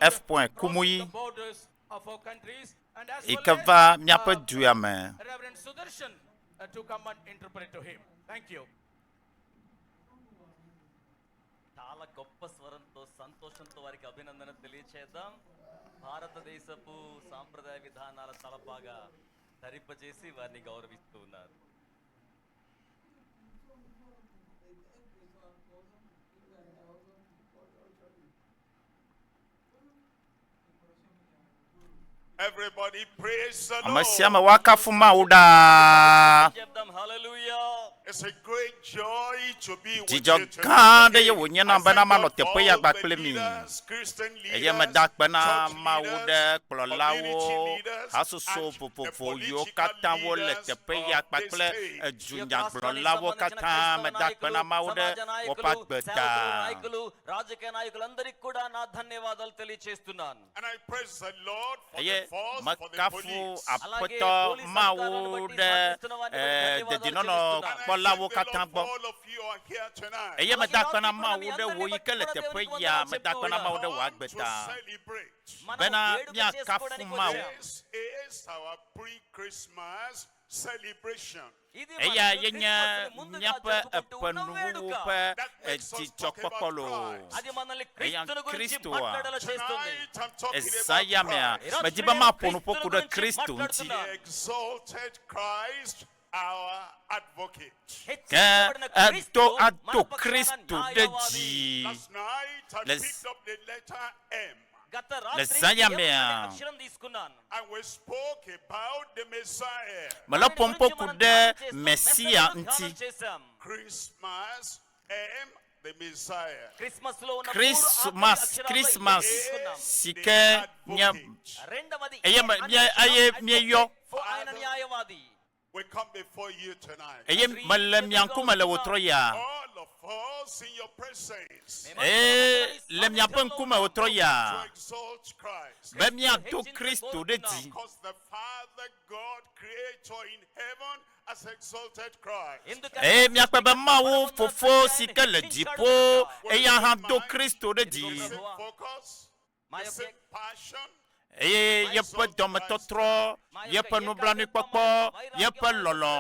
F. Kumuyi ikava Míaƒe duyame. Reverend Sudarshan to come and interpret to him. Thank you. చాలా గొప్ప స్వరంతో సంతోషంతో వారికి అభినందన తెలియచేద్దాం. భారతదేశపు సాంప్రదాయ విధానాల తలపాగా ధరింపజేసి వారిని గౌరవిస్తూ ఉన్నారు. Everybody praise the Lord. Amasiama wakafuma uda. Hallelujah. It's a great joy to be with you Jijo tonight. kande ye wunyana bana mano For tepe ya all the gbaklemi. leaders, Christian Eye leaders, medak bana church maude leaders, klolawo community leaders, asuso and the popo yo political kata wo le leaders tepe of ya this gbakle day. junya klolawo kata medak bana maude wopak beta. నాయకులు రాజకీయ నాయకులందరికీ కూడా నా ధన్యవాదాలు తెలియజేస్తున్నాను. And I praise the Lord for Eye the force, for the makafu police. apoto maude de dinono klolawo kata bo. All of you are here tonight Eye medak bana maude wo ikele tepe ya medak bana maude wak to beta. celebrate. Bena mia kafu mau. This is our pre-Christmas celebration. Eya yenya Míaƒe epenuwo pe dzidzɔkpɔkpɔlo. Eya Kristo a. Tonight I'm talking Esaya about mea. Christ, Mediba ma ponu poku de Kristo nti. the exalted Christ, our advocate. Ke ado Kristo de ji. Last night I Let's- picked up the letter M. Lesaya mea. అక్షరం తీసుకున్నాను. And we spoke about the Messiah. Mala pompo kude Mesia nti. చేశాం. Christmas M, the Messiah. Christmas లో ఉన్న Christmas sike nya. రెండవది Eye mieyo. ఆయన న్యాయవాది. We come before you tonight. Eye mele mianku mele wotroya. All of us in your presence Le miaƒe nkume wotro to ya. exalt Christ. Be miado Kristo de di. Because the Father God, Creator in heaven, has exalted Christ. Miakpe be mawo fofo sike le dziƒo eya hã do Kristo de di. The same focus, the same passion, Yeƒe dɔmetɔtrɔ, yeƒe nublanuikpɔkpɔ, yeƒe lɔlɔ,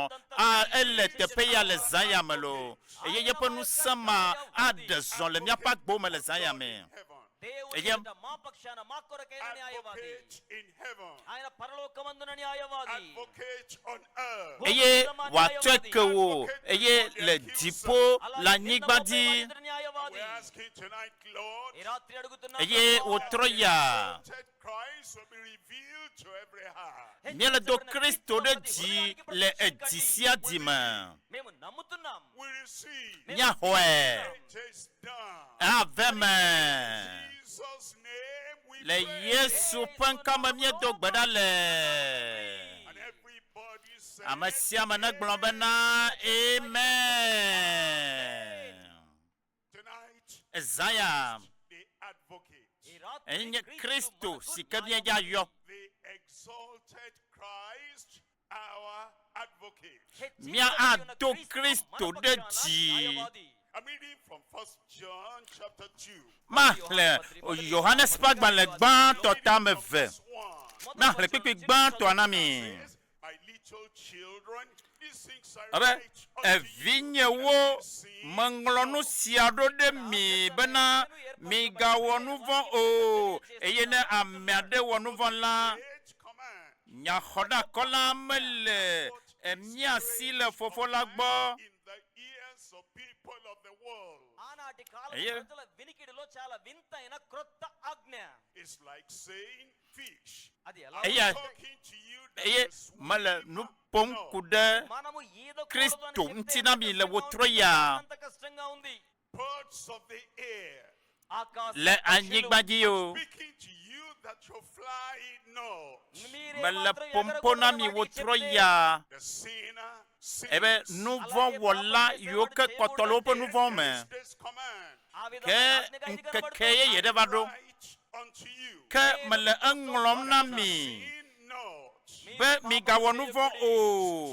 ele teƒe ya le zã ya me lo. Eye yeƒe ŋusẽ ma aɖe zɔ le míaƒe agbo me le zã ya me. heaven. Advocate in heaven. ఆయన పరలోకమందున న్యాయవాది. Advocate on earth. Eye wòatsɔe ke wo, eye le dziƒo le anyigba dzi. We're asking tonight, Lord, ఈ రాత్రి అడుగుతున్నాం. Eye wòtrɔ ya. that Christ will be revealed to every heart. Míele do Kristo de dzi le edzi sia dzi me. మేము nămuతున్నాం. We receive. Míaxɔe. It is done. Ave me. Jesus' name we Le pray. Yesu ƒe ŋkame míedo gbe ɖa le. And everybody says, Ame sia ame negblɔ bena amen. tonight, Ezaya, the advocate, ఈ రాత్రి enye Kristo si ke míedza yɔ. the exalted Christ, our advocate. Mía ado Kristo ɖe dzi. I'm reading from 1 John chapter 2. Maxlẽ Yohanes ƒe agbalẽ gbãtɔ tame ve. Verse 1. Maxlẽ kpekpe gbãtɔa na mi. Says, my little children, these things I Abe write unto you evinyewo sin meŋlɔ nu sia ɖo ɖe mi bena migawɔ nu vɔ̃ o. Eye ne ame aɖe wɔ nu vɔ̃ la, great command Nyaxɔdeakɔla mele mía si le fofo la gbɔ. in the ears of people of the world. ఆనాటి కాలం అయ్యే. ప్రజల వినికిడిలో చాలా వింతైన క్రొత్త ఆజ్ఞ. It's like saying fish. అది ఎలా I'm Eye. talking to you that Eye is swimming mele in nu my ƒom mouth. ku ɖe మనము ఈదకూడదు Kristo అని చెప్తే nti na mi le wotro ya. అంత కష్టంగా ఉంది. Birds of the air. ఆకాశ Le పక్షులు, anyigba dzi o. Speaking to you that you fly not. మీరే Mele మాత్రం pompo na mi ఎగరకూడదని wotro చెప్తే, ya. The sinner Ebe sins. nu vɔ̃ wɔla yiwo ke kpɔtɔ le woƒe nu vɔ̃ me. Against this command. ఆ విధమైన Ke ఆజ్ఞగా ఇది nkeke కనబడుతోంది. ye ɖe va ɖo. Write unto you. Ke mele eŋlɔm na mi. Sin not. Be migawɔ nu vɔ̃ o.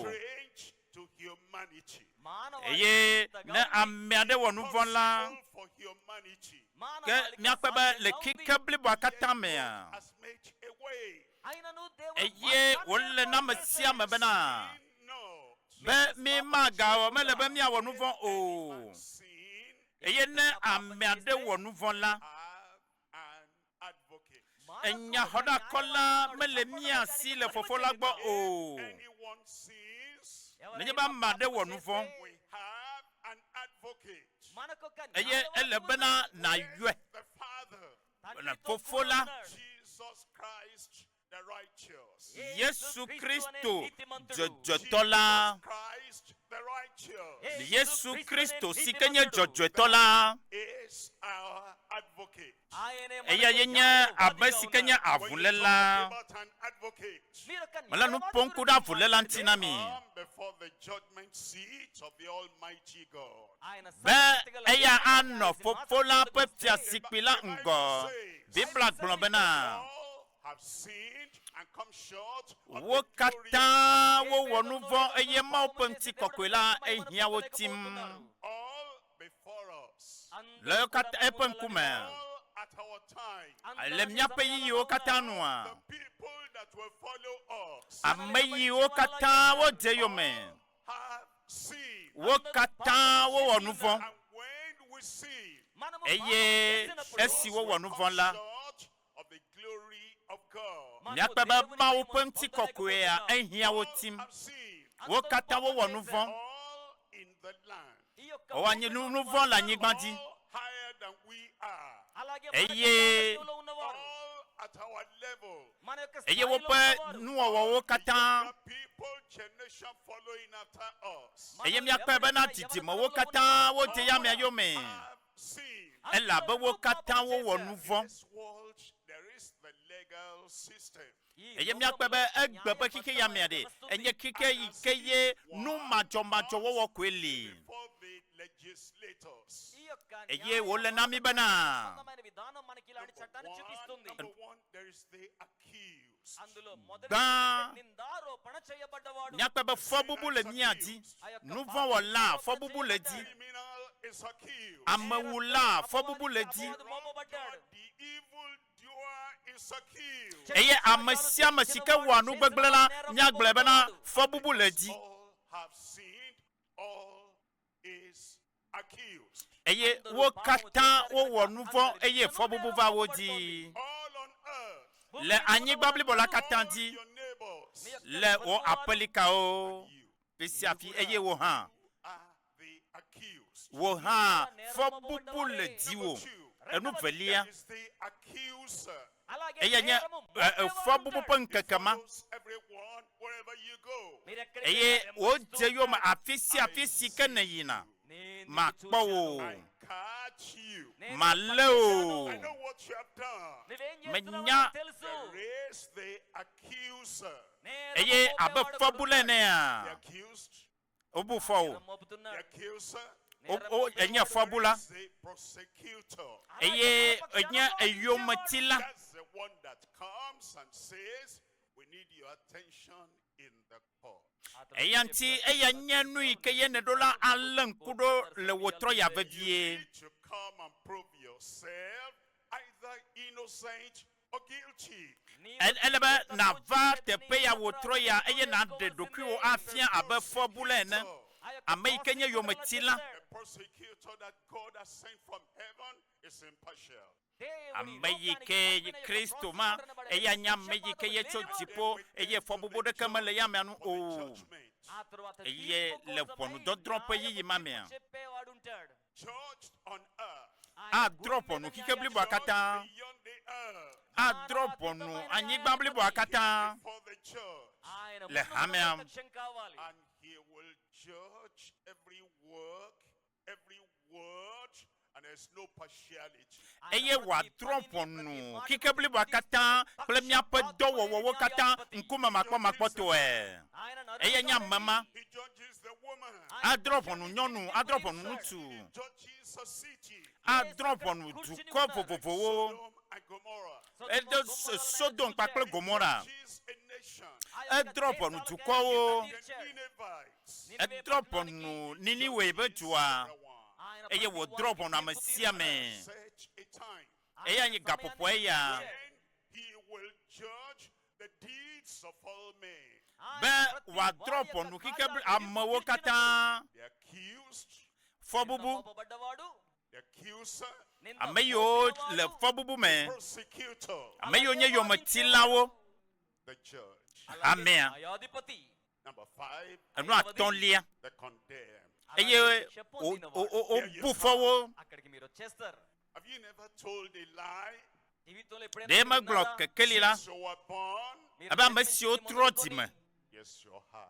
Strange to humanity. Eye ne amiade wo nu vɔn la For humanity ke miakpe be le kike blibo akata mea has made a way. eye wole na mesia me bena No. be mi magawo me le be miawo nu vɔn o Sin eye ne amiade wo nu vɔn la have an advocate. Nyaxɔdeakɔla me le mia si le fofo la gbɔ o Anyone sins, nenye ba made wo nu vɔn we have an advocate. eye ele bena na yɔe The Father, na fofo la Jesus Christ, the righteous. Yesu Kristo dzɔdzɔetɔ la Christ, the righteous, Yesu Kristo si ke nye dzɔdzɔetɔ la is our advocate. eya ye nye abe si ke nye When you avulela talk about an advocate, mele nu ƒom ku ɖe avulela ŋuti na mi come before the judgment seat of the Almighty God. be eya anɔ fofo la ƒe fiazikpui la ŋgɔ Biblia gblɔ bena All have sinned and come short of wo the glory katã wo wɔ nu vɔ eye Mawu ƒe ŋutikɔkɔe la ehia wo tim all before us, le wo katã eƒe ŋkume all at our time. le míaƒe yiyiwo katã nua The people that will follow us ame yiwo katã wo dze yome have sinned. wo katã wo wɔ nu vɔ And when we sin, eye esi wo wɔ nu vɔ la short of the glory of God, míakpɛ be Mawu ƒe ŋutikɔkɔea ehia wo tim have sinned. wo katã wo wɔ nu vɔ All in the land, wo anyi nu vɔ le anyigba dzi all higher than we are, eye all at our level. eye woƒe nuwɔwɔwo katã The people, generation following after us, eye míakpɛ bena dzidzimewo katã wo dze yamea yome have sinned. elabe wo katã wo wɔ nu vɔ This world, there is the legal system. eye míakpɛ be egbe ƒe kike yamea ɖe enye kike yi ke ye nu madzɔmadzɔ wɔwɔ koe li For the legislators. eye wole na mi bena Number one, there is the accused. gbã míakpɛ be fɔbubu le mía dzi nu vɔ wɔla fɔbubu le dzi Criminal is accused. amewula fɔbubu le dzi The evil doer is accused. eye ame sia ame si ke wɔa nu gbegblẽ la míagblɔe bena fɔbubu le dzi All have sinned, all is accused. eye wo katã wo wɔ nu vɔ eye fɔbubu va wo dzi All on earth, le anyigba blibo la katã dzi your neighbors le wo aƒelikawo you fi sia fi eye wo hã are the accused. wo hã fɔbubu le dziwo enu velia There is the accuser. eye nye fɔbubu ƒe ŋkeke ma Knows everyone wherever you go. eye wodze yome afi sia afi si ke ne yina makpɔ wo Catch you. malé o I know what you have done. menya There is the accuser. eye abe fɔbu le The nea accused, wobu fɔ o the accuser, enye fɔbu la is the prosecutor. eye enye eyometila That's the one that comes and says, we need your attention in the court. eya ŋuti eya nye nu yi ke ye ne ɖo la alé ŋku ɖo le wòtrɔ ya You vevie need to come and prove yourself either innocent or guilty. ele be nava teƒe ya wòtrɔ ya eye naɖe ɖokuiwò afia abe fɔbu le ene ame yi ke nye yometila The prosecutor that God has sent from heaven is impartial. ame yi ke Kristo ma eya nye ame yi ke ye tso dziƒo eye fɔbubu ɖeke mele ya mea nu o Judgment. eye le ʋɔnudɔdrɔ̃ ƒe yiyi ma mea Judged on earth. adrɔ ʋɔnu kike bliboa katã Beyond the earth. adrɔ ʋɔnu anyigba bliboa katã For the judge. le hamea And he will judge every work, every word, and there's no partiality. eye wòadrɔ ʋɔnu kike bliboa katã kple míaƒe dɔwɔwɔwo katã ŋkume makpɔmakpɔtɔe eye nye ame ma He judges the woman. adrɔ ʋɔnu nyɔnu adrɔ ʋɔnu ŋutsu He judges a city. adrɔ ʋɔnu dukɔ vovovowo Sodom and Gomorrah. edo Sodom kpakple Gomora Judges a nation. nation. drop on to call The Ninevites. drop on Niniwe Betua. Everyone. You will drop on Amasiame. Such a time. And you gapoya. Then he will judge the deeds of all men. But what drop on Nukikab Amawokata The accused, Fobubu, the accuser, a mayo, le Fobubu man, persecutor, a mayo yo Matilao, the judge. Amen. Number 5, And not only a the condemned. Buffalo, Have you never told a lie they may block a Kelila since you were born? about Monsieur Trotim, Yes, you have.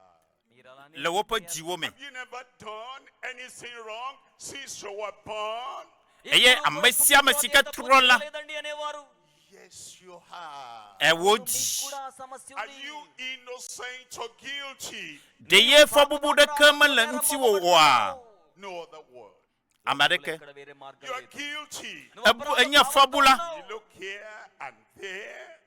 Lowopa Jiwoman. Have you never done anything wrong since you were born? A Messia Messica Trolla, Yes, you have. a wood. Are you innocent or guilty? The year for Bubu the Kermal and Tiwa. No other word. America, You are guilty. and your fabula. You look here and there.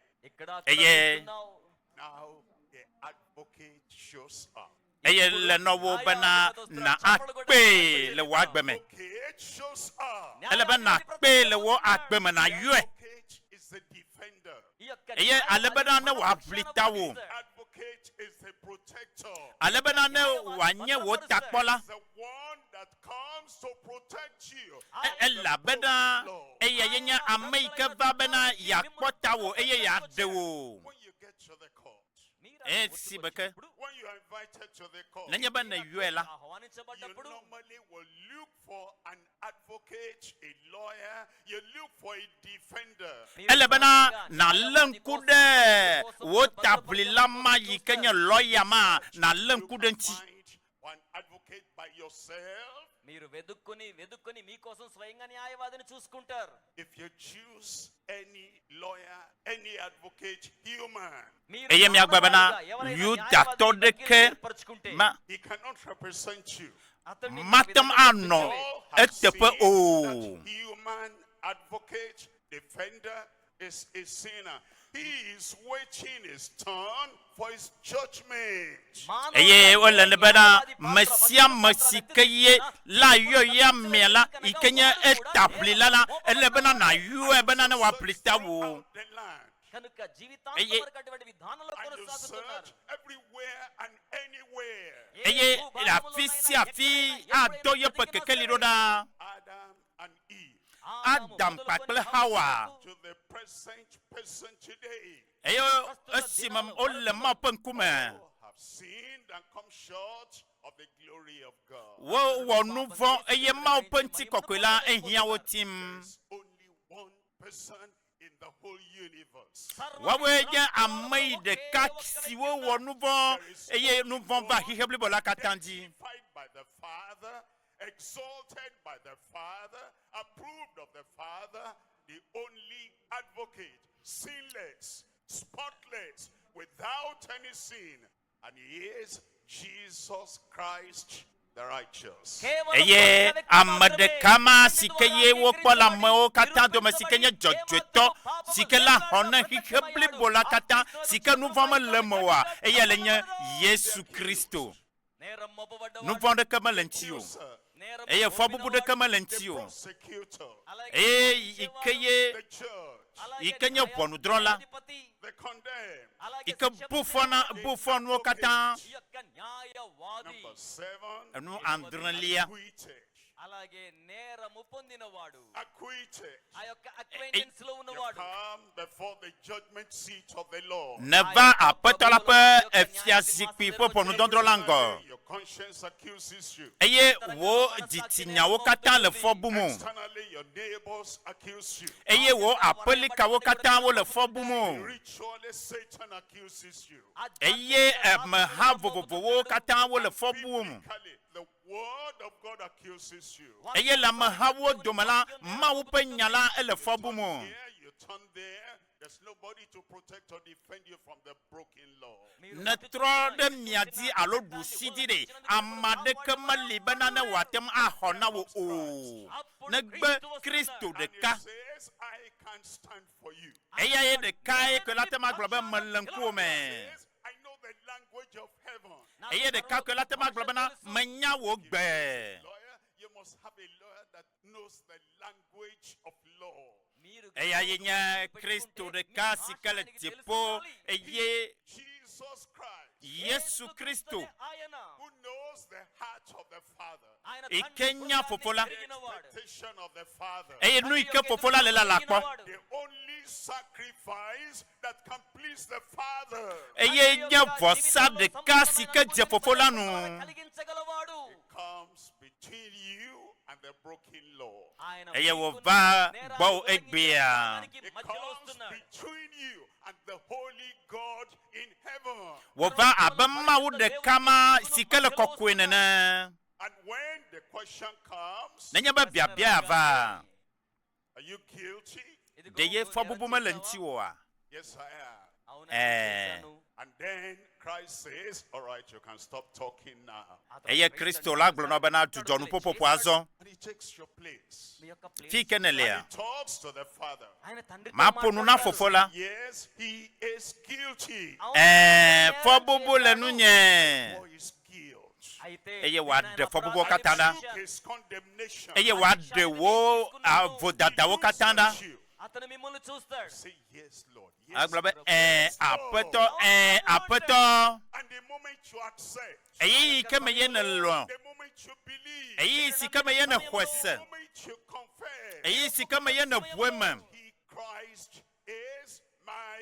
Now the advocate shows up. Le novo bana na akpe le wagbeme. Advocate shows up. Elebana akpe le wo akbeme na yue. Advocate is the defender. Alebana ne wa blitawo. Advocate is the protector. Alebana ne wanye wo takpola. The one that comes to protect you. Ella bena yenya America babena yakpotawo ya dewo. When you get to the court, Sibeke. when you are invited to the court, Nanya bana yuela. you normally will look for an advocate, a lawyer, you look for a defender. Elebana na lenkude wo tablila ma yikenya lawyer ma na lenkude nti. Find one advocate by yourself. If you choose any lawyer, any advocate, human, Eye mi agbabana yu datodeke ma he cannot represent you. matam ano All have seen etepe that o. human advocate, defender is a sinner. He is waiting his turn for his judgment. Eye wala lebana mesia mesikaye la yo ya mela ikenya etablila la elebana na yu ebana na waplita wo. The land. And Eye you search everywhere and anywhere. eye la fisi afi adoye pekekeli roda Adam and Eve. Adam pakle Hawa. To the present person today. Eye esimam ole ma penkume. Have sinned and come short of the glory of God. Wo nuvo eye ma penti kokwela ehia wotim. There's only one person in the whole universe. Waweja amai de kaksi wo nuvo eye nuvo va hihebli bola katanji. Sanctified by the Father, exalted by the Father, approved of the Father, the only advocate, sinless, spotless, without any sin, and he is Jesus Christ the righteous. Eye amade kama sikeye wo pola mo katan do masikenya jojweto sikela hona hihebli bola katan sike nuvo ma lemoa eye lenye Yesu Kristo. Nuvo de kamalentio. Eye fobubu de kamalentio. Persecutor, Ikeye the judge, ikenya ponu drola. the condemned. Ike bufon wo katan. Number 7, Anu andrelia. acquitted. Acquitted. You come before the judgment seat of the Lord. Neva apetola pe efiazikpi popo nu dondrolango. Your conscience accuses you. Eye wo ditinya wo katan le fobumu. Externally, your neighbors accuse you. Eye wo apelika wo katan wo le fobumu. Ritually, Satan accuses you. Eye meha vovovo wo katan wo le fobumu. Biblically, the word of God accuses you. Eye la meha wo domala ma wo pe nyala ele fobumu. Here, you turn there. There's nobody to protect or defend you from the broken law. Netro de miadi alo dusidi de amade kemali banana watem ahona wo o. Negbe Kristo de ka. Says, I can't stand for you. Eye de kai ke latema globe melenku me. Says, I eye de ka ko la te ma glo bena menya wo gbe Lawyer, you must have a lawyer that knows the language of law. eya yenya Kristo de ka sikale tipo eye Jesus Christ, Yesu Kristo who knows the heart of the Father, ikenya fofola the expectation of the Father, eye nu ike fofola le la lakpo the only sacrifice that can please the Father. eye nya vosa de ka sike je fofola nu It comes between you and the broken law. eye wo va bo egbia It comes between you and the holy God in heaven. wo va abama wo de kama sikale kokwene And when the question comes, nenya ba bia bia va are you guilty? de ye fo bubu melanti wo a Yes, I am. And then Christ says, all right, you can stop talking now. eye Kristo la glo no bana tu jonu popopo azo And he takes your place. fi kenele And he talks to the Father. ma ponu na fofola Yes, he is guilty. fo bubu le nu nye For his guilt. eye wa de fo bubu katanda And he took his condemnation. eye wa de wo avodada wo katanda You అతను మిమ్మల్ని చూస్తాడు say, yes, Lord. Yes, aglobe Lord. apeto And the moment you accept, eye keme ye ne lo the moment you believe, eye si keme ye ne the hwese moment you confess, eye si keme ye ne buema he, Christ, is my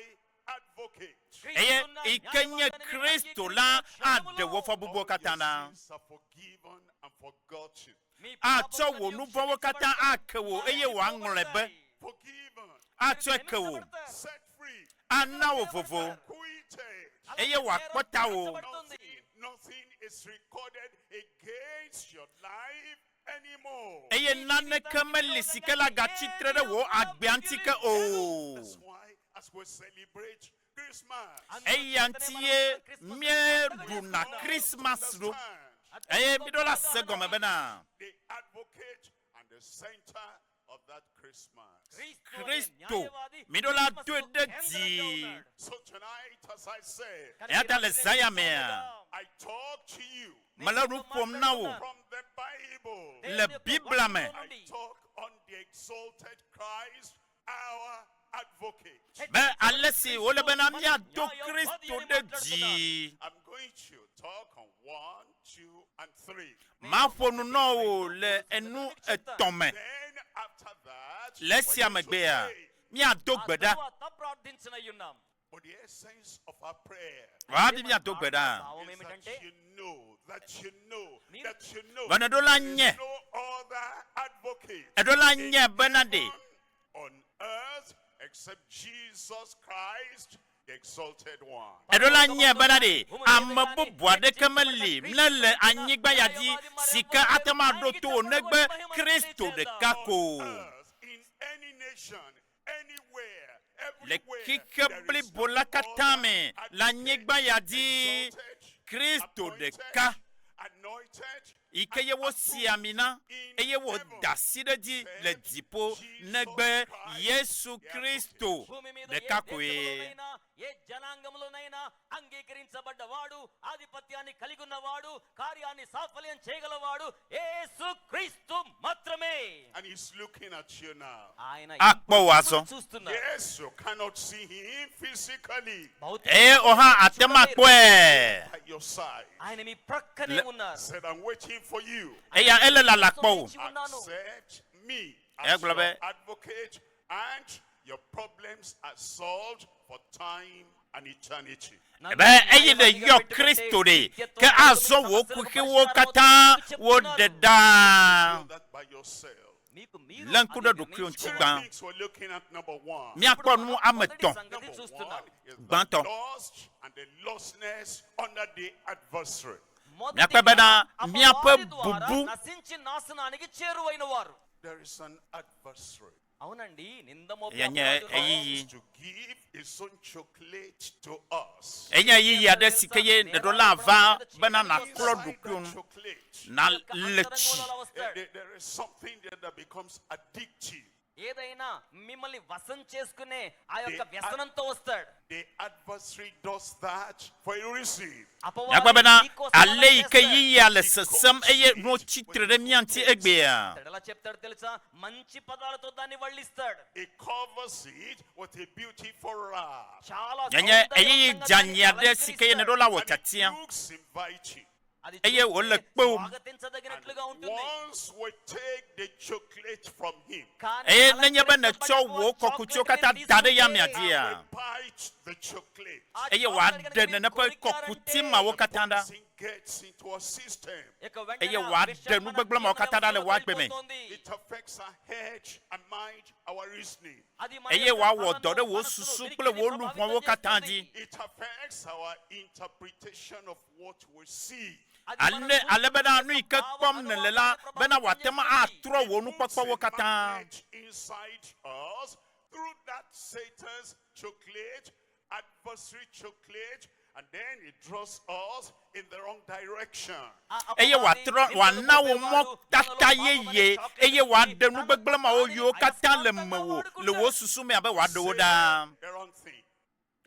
advocate. eye ikenye Kristo la ade wo fo bubu katanda Sins are forgiven and forgotten. acho wo nu bo wo katan akewo eye wa nglebe Forgiven, acho ekewo set free, ana wo fofo acquitted. eye wa kpota wo Nothing is recorded against your life anymore. eye nane kemeli sikela gachitre de wo agbiantike o That's why, as we celebrate Christmas, eye antie miedu na Christmas ro eye bidola segome bena the advocate and the center of that Christmas. Kristo midola DEDEKPƆPKØ So tonight, as I said, eta le saya mea I talk to you malaru pom na wo from the Bible. le Bible me I talk on the exalted Christ, our advocate. be alesi ole bena mia do Kristo de ji I'm going to talk on 1, 2, and 3. ma fonu no wo le enu etome Then after that, lesi we're going to amegbe a pray. mia do gbeda ప్రార్థించనై ఉన్నాం But the essence of our prayer wa bi mia do gbeda భావం is ఏమిటంటే that you know, that you know bana do la there nye is no other advocate edola nye benade on earth except Jesus Christ, the exalted one. edola nye benade amabu boade kemeli mlele anyigba yadi sika atema do to negbe Kristo de kako Earth, in any nation, anywhere, le everywhere, kike there bli is bola no katame la advocate, nyigba yadi exalted, Kristo de appointed, ka anointed, ike ye wo siamina eye wo daside di le dipo negbe Yesu Kristo భూమి మీద de ఏ kakoe దేశంలోనైనా, ఏ జనాంగంలోనైనా అంగీకరించబడ్డవాడు ఆధిపత్యాన్ని కలిగి ఉన్నవాడు కార్యాన్ని సాఫల్యం చేయగలవాడు యేసు క్రీస్తు మాత్రమే and he's looking at you now. ఆయన akpo waso చూస్తున్నారు Yes, you cannot see him physically oha atema kwe at your side. ఆయన మీ ప్రక్కనే ఉన్నారు Said, I'm waiting for you. eya ele la lakpo వేచి ఉన్నాను. Accept me Eh, as globe. your advocate, and your problems are solved for time and eternity. be eye de yo Kristo de ke aso wo kuke wo kata wo deda Do that by yourself. మీకు మీరు lankuda అది do krion నిర్ణయించుకోవాలి. tigba Things we're looking at number 1. mi akpo nu ameton సంగతి Number 1 చూస్తున్నారు. is the Banto. lost and the lostness under the adversary. మొదటిగా మియాపే Ben, మియాపే అపవాది ద్వారా బుబ్బు. నశించి నాశనానికి చేరువైన వారు There is an adversary. అవునండి నిందమోపు Yenye, అపవాది eyi. Raju. Wants to give his own chocolate to us. enya yi ya de sikeye de do la va bena na klo Inside do that krion chocolate, na యొక్క lechi అంతరంగంలో వస్తాడు. there is something there that becomes addictive. ఏదైనా మిమ్మల్ని వశం చేసుకునే ఆ యొక్క వ్యసనంతో వస్తాడు. The adversary does that for a reason. Yagbabena alle ikeyi sesem eye no chitre mianti egbea. ఎలా చెప్తాడు తెలుసా? మంచి పదాలతో దాన్ని వల్లిస్తాడు. He covers it with a beautiful wrap. చాలా Yanye eye janyade sikeye ne dola And wotatia. it looks inviting. అది eye ole kpom. స్వాగతించదగినట్లుగా ఉంటుంది. Once we take the chocolate from him, Eye nenye be ne cho wo kokucho kata dade ya miadia. we bite the chocolate. Eye wa de ne pe kokuti ma wo katanda. It gets into our system. Eye wa de nu gbegble ma wo katanda le wa gbe me. It affects our head and mind, our reasoning. Eye wa wo do de wo susu ple wo lu wo katandi. It affects our interpretation of what we see. Ale bena anu ike kpom ne le la bena watema atro wo nu kpokpo wo kata. Inside us through that Satan's chocolate, adversary chocolate, and then it draws us in the wrong direction. Eye watro wana wo mo tata ye eye wa de nu gbegble ma wo yo kata le mewo le wo susu me abe wa do da. The wrong thing.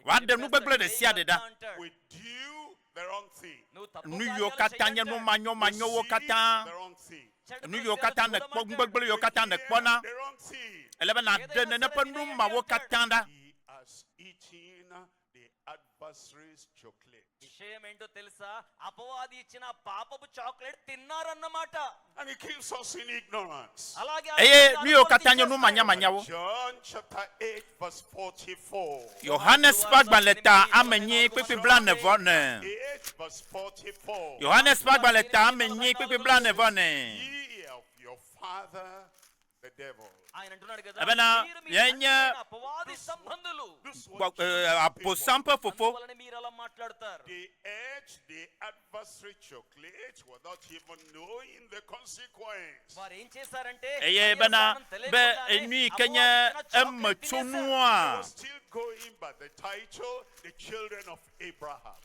Wa de nu gbegble de sia de da. We do the wrong thing. Nu yo kata nye nu manyo wo See kata. the wrong thing. Nu yo kata ne kpo gbegble yo kata ne kpona. The wrong thing. Ele bena de ne pe nu ma wo kata da. He has eaten the adversary's chocolate. విషయం ఏంటో తెలుసా? అపవాది ఇచ్చిన పాపపు chocolate తిన్నారన్నమాట. And he keeps us in ignorance. అలాగే Eye nu yo kata nye nu manya wo. John chapter 8 verse 44. Johannes pagbaleta amenyi pepe blanne vone. 8 verse 44. Johannes pagbaleta amenyi pepe blanne vone. Ye of your father the devil. ఆయన అంటున్నాడు కదా, Abena, మీరు మీ yenye- తండ్రి అపవాది సంబంధులు. This was Aposampe fofo. అందువలన మీరు అలా మాట్లాడతారు. they ate the adversary chocolate without even knowing the consequence. వారు ఏం చేశారంటే Eye bena be enu kenye emme They tonua. were still going by the title, the children of Abraham.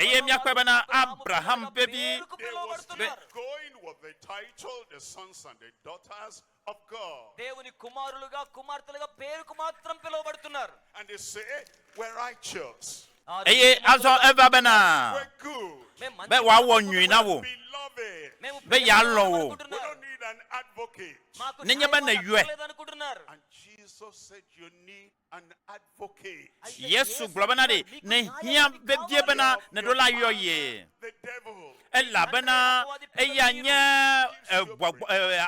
Eye miakwe bena Abraham baby. They were still going with the title, the sons and the daughters of God. దేవుని కుమారులుగా కుమార్తెలుగా పేరుకు మాత్రం పిలువబడుతున్నారు. And they say, we're righteous, Eye azo eva bena. we're good, Be wa wo nyina wo. beloved. Be ya lo wo. We don't need an advocate. Nenye be na yue. అనుకుంటున్నారు. And Jesus said, you need an advocate. Yesu globana de ne hia be die bena ne dola yo ye. The devil. Ela bena eya nye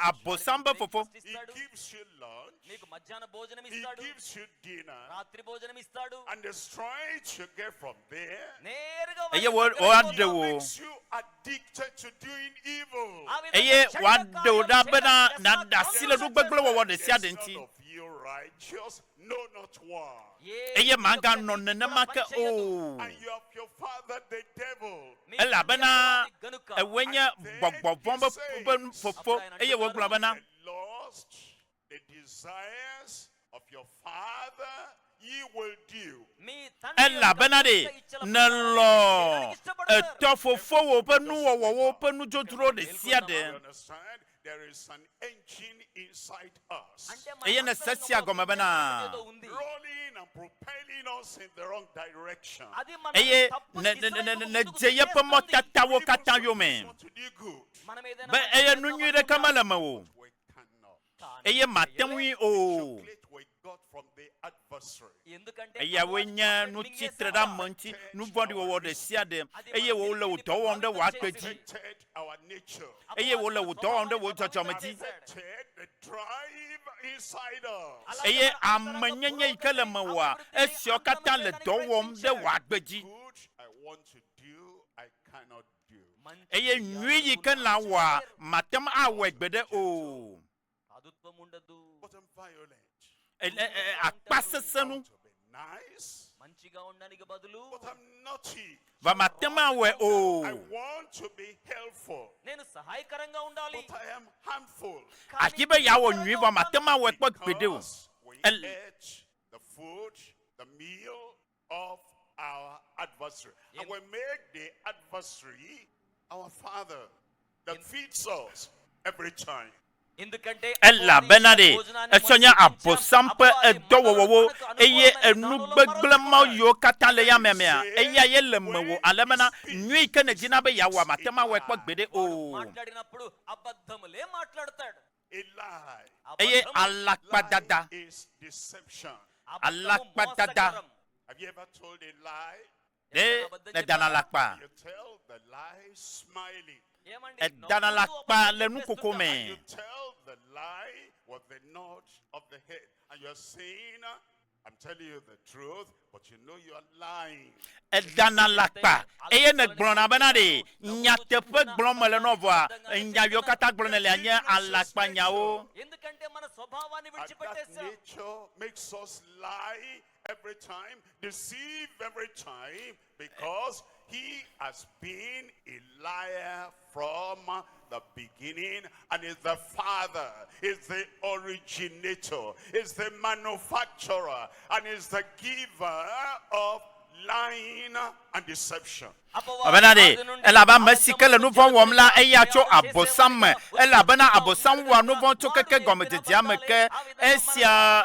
abosambe fofo. He gives you lunch. నీకు మధ్యాహ్న భోజనం He ఇస్తాడు, gives you dinner. రాత్రి భోజనం ఇస్తాడు. And the strength you get from there నేరుగా Eye wo ade wo. makes you addicted to doing evil. Eye wade da bena na dasile du gbegble wo de sia de There's nti. none of you righteous, no, not one. Eye manga no ne make o. And you have your father the devil. Ela bena ewenye bogbobombe fofo eye wo globana. The lust, the desires of your father, ye will do. Ela bena de ne lo eto fofo wo penu wo penu jodro de sia de. You understand? There is an engine inside us, Eye ne sesia gome bena. rolling and propelling us in the wrong direction. Eye ne jeye pe mo tata wo kata yo me. Want to do good, Be eye nu nyire kamala ma wo. we cannot. Eye matemwi o. Chocolate we got from the adversary. ఎందుకంటే Eye wenya nu chitre da manti nu body wo de sia de. Eye wo le wo do won de wa kpeji. Affected our nature. Eye wo le wo do won de wo chochomati. Affected the drive inside us. Eye amenyenye ikele mawa. Esio kata le do won de wa kpeji. Good I want to do, I cannot do. Eye nwi yiken la wa matem awe gbede o. సాధుత్వం ఉండదు, But I'm violent. Akpasesenu. To be nice, మంచిగా ఉండడానికి బదులు but I'm naughty. Va matem awe I o. want to be helpful, నేను సహాయకరంగా ఉండాలి. but I am harmful. Akibe ya wo nwi va matem awe kpo gbede o. Because we El- ate the food, the meal of our adversary. And we make the adversary our father that feeds us every time. ela benade esonya abosampe edowowo eye enugbegblema yo kata le ya memea eya ye le mewo alemena nyi ke ne jina be yawa matema we kpo gbede o eye alakpadada is deception. alakpadada Have you ever told a lie? ne dana lakpa You tell the lie smiling. dana lakpa le nukokome You tell the lie with the nod of the head. And you're saying, I'm telling you the truth, but you know you are lying. dana lakpa eye ne glona benade nyatepe gloma le novoa nya yo kata glona le anya alakpa nyao And that nature makes us lie every time, deceive every time, because he has been a liar from the beginning, and is the father, is the originator, is the manufacturer, and is the giver of lying and deception. Abenade elaba mesike le nuvon womla eya cho abosam elabena abosam wa nuvon to keke gomededi ameke esia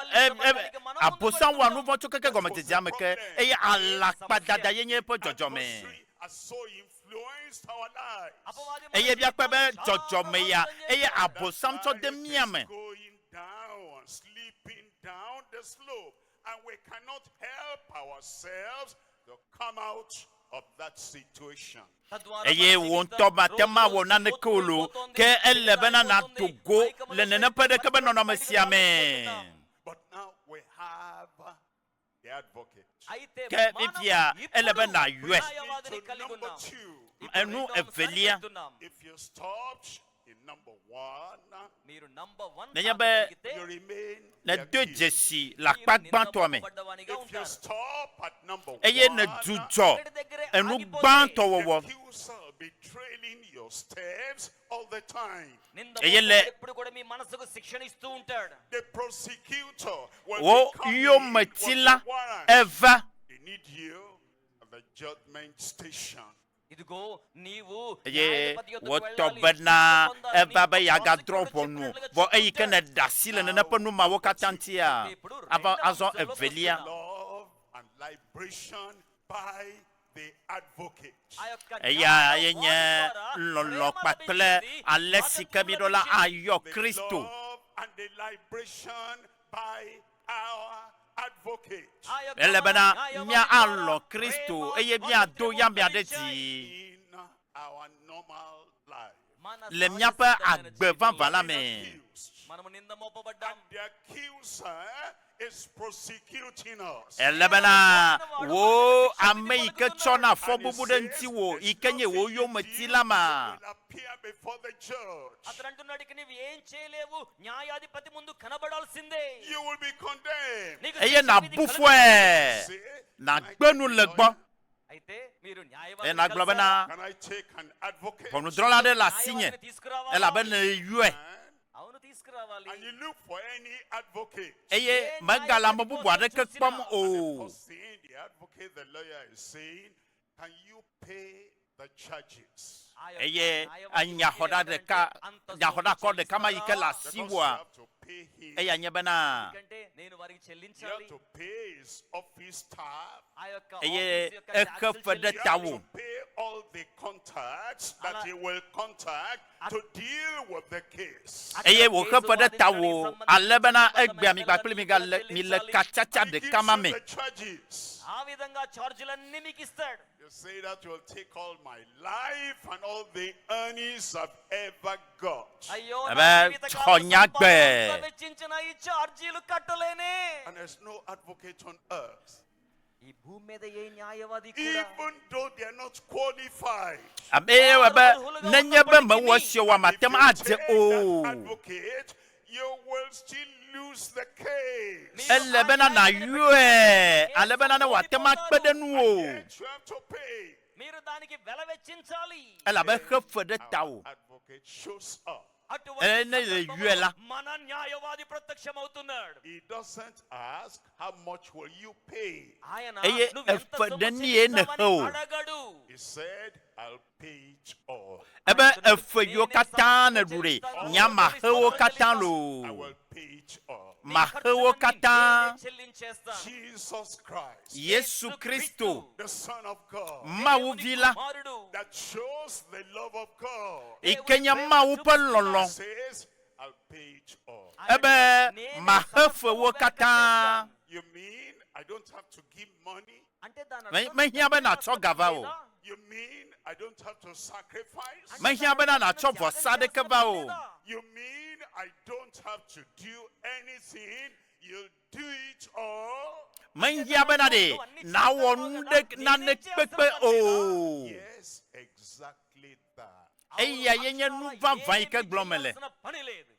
abosam wa nuvon to keke gomededi ameke eya alakpadada yenye po jojome So influenced our lives. eye bia pebe jojome ya eye abosam to de miame Going down, slipping down the slope, and we cannot help ourselves to come out of that situation. eye wonto matema wona ne kolo ke elebena na togo le nene pede ke be nono mesiame But now we have the advocate. ke bibia elebena yue To number 2, enu evelia if you stopped in number 1, nenyabe you remain na the deux accused. jesi la kpagban to me If you stop at number 1, eye ne dujo enu gban to the wowo accuser will be trailing your steps all the time. The prosecutor will wo be coming yo with metila the warrant. eva They need you at the judgment station. ye woto bena eva be yaga dropo nu bo eyi ke ne dasile ne penu ma wo katantia aba azon evelia Love and liberation by the advocate. eya yenye lolo pakle alesi kemidola ayo The Kristo love and the liberation by our advocate. elebena mia allo Kristo eye bia do ya mia de ti In our normal life. le miape agbevan vala me And the accuser is prosecuting us. elebena wo ame ike chona fo bubu de nti wo ikenye wo yo metila ma Will appear before the judge. You will be condemned. eye na bufwe Say, na "Can I gbenu take le a gbo lawyer? e na globena Can I take an advocate?" ponu drola de la signe elabena yue And you look for any advocate. eye magala mabubu ade ke kpom o First thing the advocate, the lawyer is saying, can you pay the charges? eye anyahoda de ka nyahoda ko de kama ike la Because you siwa have to pay him. eye anyebena You have to pay his office staff. eye ekefe de You have tawo to pay all the contacts that he will contact to deal with the case. eye wo kefe de tawo alebena egbe mi gbakple mi ga mi le kachacha He de gives kama you me the charges. You say that you will take all my life and all the earnings I've ever got. ebe chonyagbe And there's no advocate on earth. Even though they are not qualified. abe ebe nenyebe me wo sio wa matem If you ade take o that advocate, you will still lose the case. elebena na yue alebena na watema kpede nu o Yet you have to pay. elabe kefe de tawo Advocate shows up. ene le yue la He doesn't ask how much will you pay. eye efe de ni ene ho He said, I'll pay it all. ebe efe yo kata na dure nyama hewo kata I lo will pay it all. ma hewo kata Jesus Christ, Yesu Kristo the Son of God, mawu vila that shows the love of God, ikenya mawu pe lolo says, I'll pay it all. ebe ma hefe wo kata You mean I don't have to give money? me hia be na cho gava o You mean I don't have to sacrifice? me hia be na cho vosa de keva o You mean I don't have to do anything? You'll do it all? me hia be na de na wonu de na ne pepe o Yes, exactly that. eya yenye nu van van ke glomele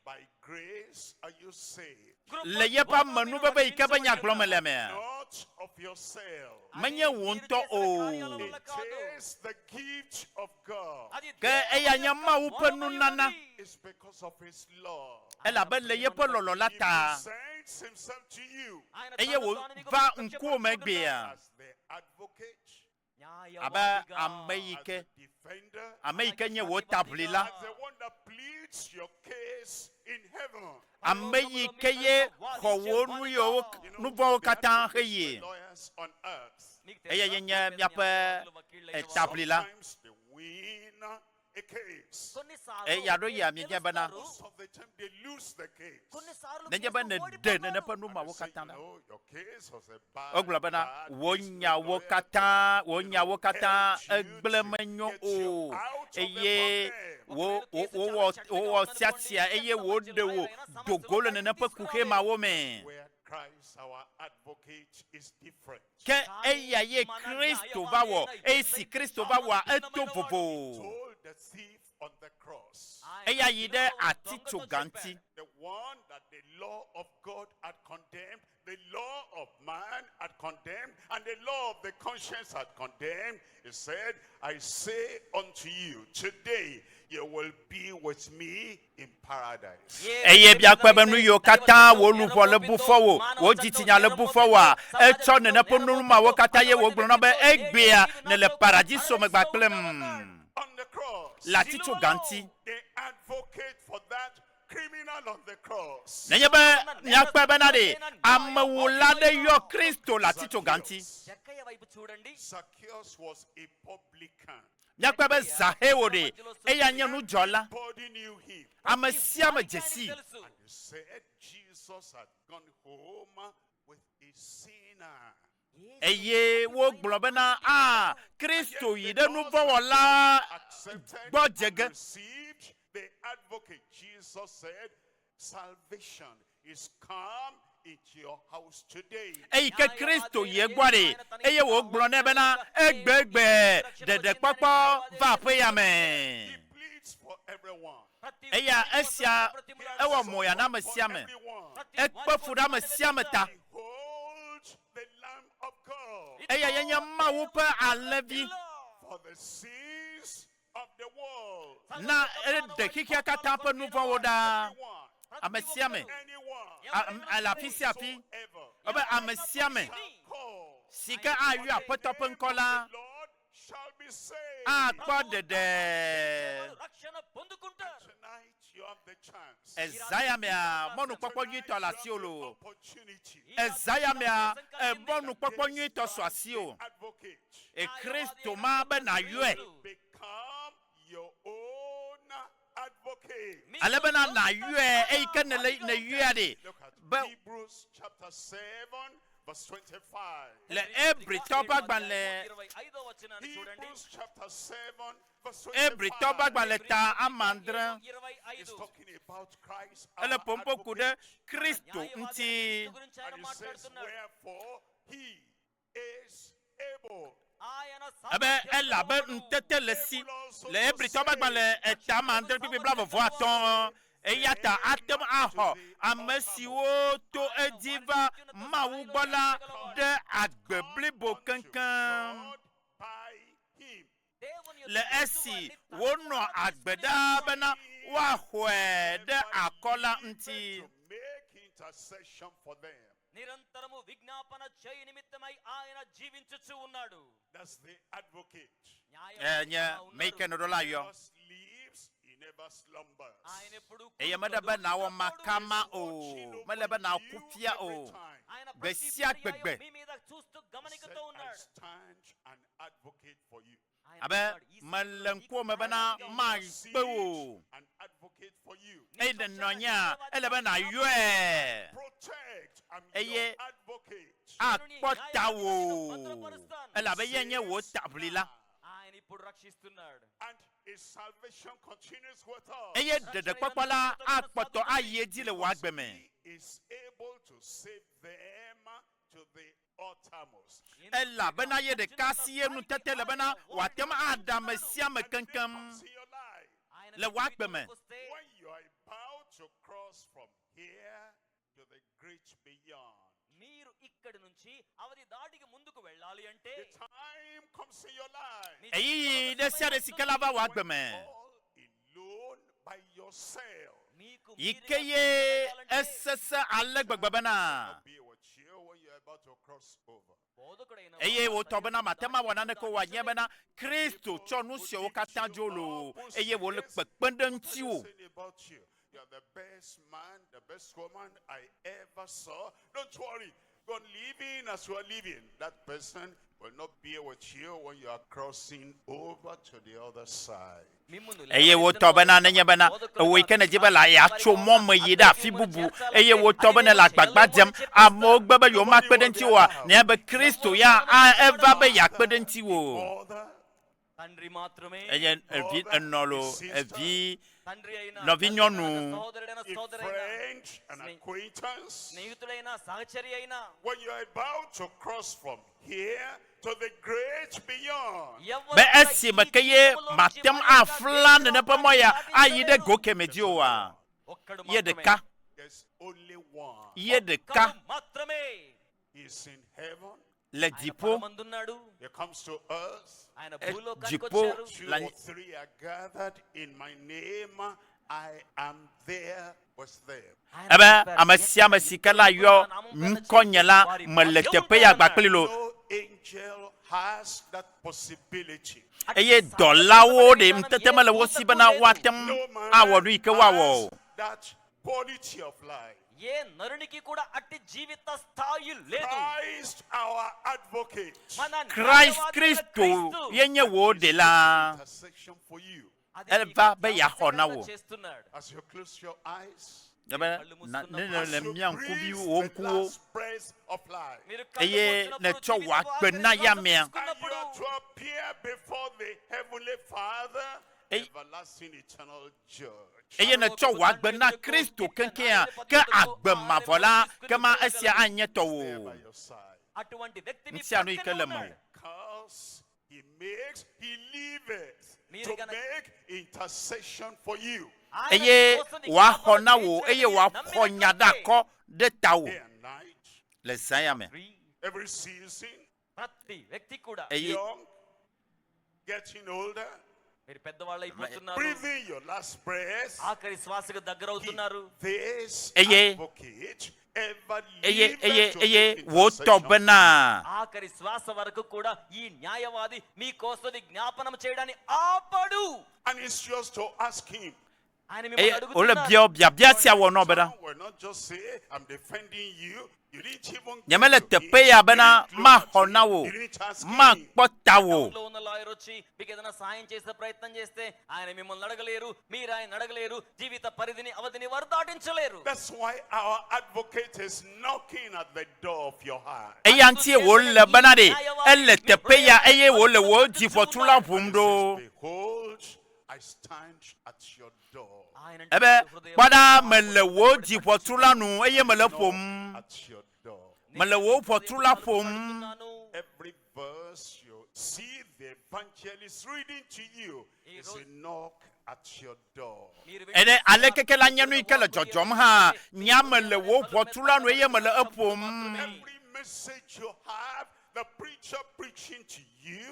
By grace are you saved, le ye pa manu be be ke be nya glomele me not of yourself. menye wonto o It is the gift of God. ke eya nya mawu pe nu nana It's because of His love. ela be le ye pe lolo He lata presents Himself to you eye wo va nku me gbe ya as the advocate, aba as ameyike the defender, ameyike nye wo tablila as the one that pleads your case in heaven. ameyike ye khowo nu yo nu bo kata heye Lawyers on earth, eye yenye miape tablila sometimes they win a case. ya do ya mi je bana Most of the time they lose the case. ne je bana de ne pa nu ma wo Say, kata na your case was a bad, ogla bana bad wonya case. wo kata egble menyo o eye wo siatia eye wo de wo dogolo ne pa kuhe ma wo me Where Christ, our advocate, is different. ke eya ye Kristo ba wo esi Kristo ba wa etovovo Told the thief on the cross, eya yide atito ganti the one that the law of God had condemned, the law of man had condemned, and the law of the conscience had condemned, he said, I say unto you, today you will be with me in paradise. eye bia kwa banu yo kata wo lu vo le bufo wo jitinya le bufo wa e cho ne ne ponu ma wo kata ye wo gbona be egbea ne le paradiso me gba plem On the cross, la tito ganti the advocate for that criminal on the cross, ne ye be nya kwa be na de amwula de yo Kristo la tito ganti Zacchaeus was a publican. nya kwa be zahewo de eya nya nu jola Nobody knew him. amasia ma jesi And he said Jesus had gone home with a sinner. eye wo gbona be na Kristo yi de nu vo wala Accepted gbo and jege received the advocate. Jesus said, salvation is come into your house today. eyi ke Kristo ye gware eye wo gbona be na egbegbe DEDEKPƆPKØ va pe ya He me pleads for everyone. eya esia ewo moya na masia me Everyone. ekpafu da masia me ta Behold the Lamb of God eya yenya ma wo pe alevi for the sins of the world. na de kikia kata pe nu vo woda Everyone. amasia me Anyone. ala fisi afi Ever. obe amasia me Call. sika ayu apoto pe nkola The Lord shall be saved. akpo dede Tonight you have the chance. ezaya me a monu popo nyito la siolo Opportunity. ezaya me a monu popo nyito so asio Advocate. e Kristo ma be na yue Become your own advocate. alebe na yue e ke ne yue de Look at But- Hebrews chapter 7 verse 25. le ebri toba gban le Hebrews chapter 7 verse ebri toba 25. gban le ta amandre It's talking about Christ. ele Our pompo kude advocate. Kristo nti And it says, wherefore he is able. ebe ela be ntete le si le ebri toba gban le eta amandre pipi blavo vo aton eyata atem aho amesiwo to ediva mawu gbola de agbe BLIBO kankan God by him. le esi wono agbeda bena wa hwe de akola nti To make intercession for them. నిరంతరము విజ్ఞాపన చేయ నిమిత్తమై ఆయన జీవించుచు ఉన్నాడు That's the advocate. nye make no dola yo Just live sleeps, he never slumbers. ఆయన ఎప్పుడు eye medebe na wo makama o medebe na kufia o ఆయన besia ప్రతి gbegbe. పర్యాయం మీ మీద చూస్తూ He said, గమనికతో I ఉన్నాడు stand an advocate for you. ఆయన abe అన్నాడు, ఈ melenko mebena ma gbe o An advocate for you. e de nonya elebe na yue Protect. I'm Eye- your advocate. akpota wo elabe yenye wo tablila ఆయన ఇప్పుడు రక్షిస్తున్నాడు And his salvation continues with us. eye DEDEKPƆPKƆ akpoto ayedi le wa gbeme He is able to save them to the uttermost. elabe na ye de kasie nu tete lebe na watem adam sia me kenkam See your life. ఆయన Le wa gbeme. When you are about to cross from here to the great beyond, మీరు ఇక్కడి నుంచి అవధి దాటికి ముందుకు వెళ్ళాలి అంటే the time comes in your life. eyi de sia de sikala ba wa When gbeme all alone by yourself. మీకు ikeye esese ale gbegbe na Be with you when you are about to cross over. బోధకుడైన eye wo to bena matema wona ne ko wa nye bena Kristo cho nu se wo kata jolo eye wo le pekpenden ti o Saying about you. You're the best man, the best woman I ever saw. Don't worry. Go on living as you are living. That person will not be with you when you are crossing over to the other side. eye wo to bena ne nye bena wo ikene jibela ya cho mom yida fi bubu eye wo to bena la gbagba dem amo gbebe yo ma kpeden ti wa ne be Kristo ya eva be ya kpeden ti wo Father, తండ్రి మాత్రమే eye evi enolo evi తండ్రి అయిన no vinyonu సహోదరుడైన a సోదరైన friend, an acquaintance. స్నేహితుడైన సహచరి అయిన When you are about to cross from here to the great beyond, be esi me keye matem afla ne pe moya ayi de go kemeji o wa ఒక్కడు ye de మాత్రమే. ka there's only one. ye de ఒక్కడు ka మాత్రమే He's in heaven. le ఆయన dipo పరమందున్నాడు. He comes to earth. ఆయన Eh, భూలోకానికి jipo వచ్చారు. Two la- or three are gathered in my name. I am there with them. ఆయన ebe చెప్పారు, amasia masikala yo nkonyela meletepe ya gbapelilo No angel has that possibility. eye dolawo de mtetemele wo si bana watem No man awodu ike wawo has that quality of life. ఏ నరునికి కూడా అట్టి జీవిత స్థాయి లేదు. Christ, our advocate, మన Christ న్యాయవాది Kristo క్రీస్తు. yenye wo de la intercession for you. అది elva మీకు be ya hona జ్ఞాపకంగా wo. చేస్తున్నాడు. As you close your eyes, ebe na ne as le you mian breathe kubi the wonkuwo last breath of life, మీరు కళ్ళు eye మూసినప్పుడు ne cho wa జీవితపు gbe na ఆఖరి ya శ్వాస mea. and you తీసుకున్నప్పుడు are to appear before the heavenly Father, Hey. everlasting eternal judge. eye ne cho wa gbe na Kristo kenken ke agbe mavola ke ma esia anye to There by wo your side. అటువంటి వ్యక్తి మీ nsi anu ike పక్కనే le mo ఉన్నాడు. Because he liveth మీరు to గనక- make intercession for you. ఆయన eye కోసం నీ wa జ్ఞాపకం hona wo తీర్చడానికి eye wa నమ్మినట్లయితే honya da ko de ta wo Day and night, le saya me every season, ప్రతి వ్యక్తి కూడా eye young, getting older, మీరు పెద్దవాళ్ళు అయిపోతున్నారు. breathing your last breath. ఆఖరి శ్వాసకు దగ్గర అవుతున్నారు. This Eye. advocate ever eye liveth to make wo to intercession. bena ఆఖరి శ్వాస వరకు కూడా ఈ న్యాయవాది మీ కోసం జ్ఞాపనం చేయడానికి ఆపడు. And it's just to ask him. ఆయన eye మిమ్మల్ని ole అడుగుతున్నారు. bia sia wo no bena We're not just say, I'm defending you. You didn't even nyamele go to tepe him. ya You bena didn't ma look at hona him. wo You didn't ask ma him. kpota wo టౌన్లో ఉన్న lawyer వచ్చి మీకు ఏదైనా సాయం చేసే ప్రయత్నం చేస్తే ఆయన మిమ్మల్ని అడగలేరు, మీరు ఆయన అడగలేరు, జీవిత పరిధిని అవధిని వారు దాటించలేరు. That's why our advocate is knocking at the door of your heart. eye antie wo le bena de ele tepe ya eye wo le wo di fotula pumdo Behold, I stand at your door. ఆయన ebe అంటున్నాడు, హృదయం pada mele wo di fotula nu eye mele pom At your door. mele wo fotula pom అడుగుతున్నాను. Every verse you see the evangelist reading to you is a knock at your door. మీరు ene ale keke la nyanu ike le jojom ha nya mele wo fotula nu eye mele epom Every message you have, the preacher preaching to you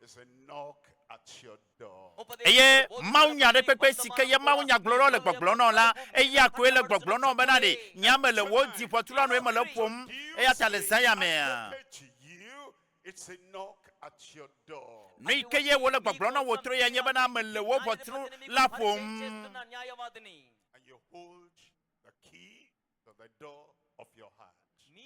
is a knock at your door. eye maunya de pepe sike ye maunya gloro le gboglo no la eye akwe le gboglo no bena de nya mele wo di fotula nu eye mele pom eye ta le saya me Advocate to you It's a knock at your door. ni ke ye wo le gbɔgblɔ na wo tro ya nye bena me le wo ʋɔtru la ƒom. చేస్తున్న న్యాయవాదిని. And you hold the key to the door of your heart.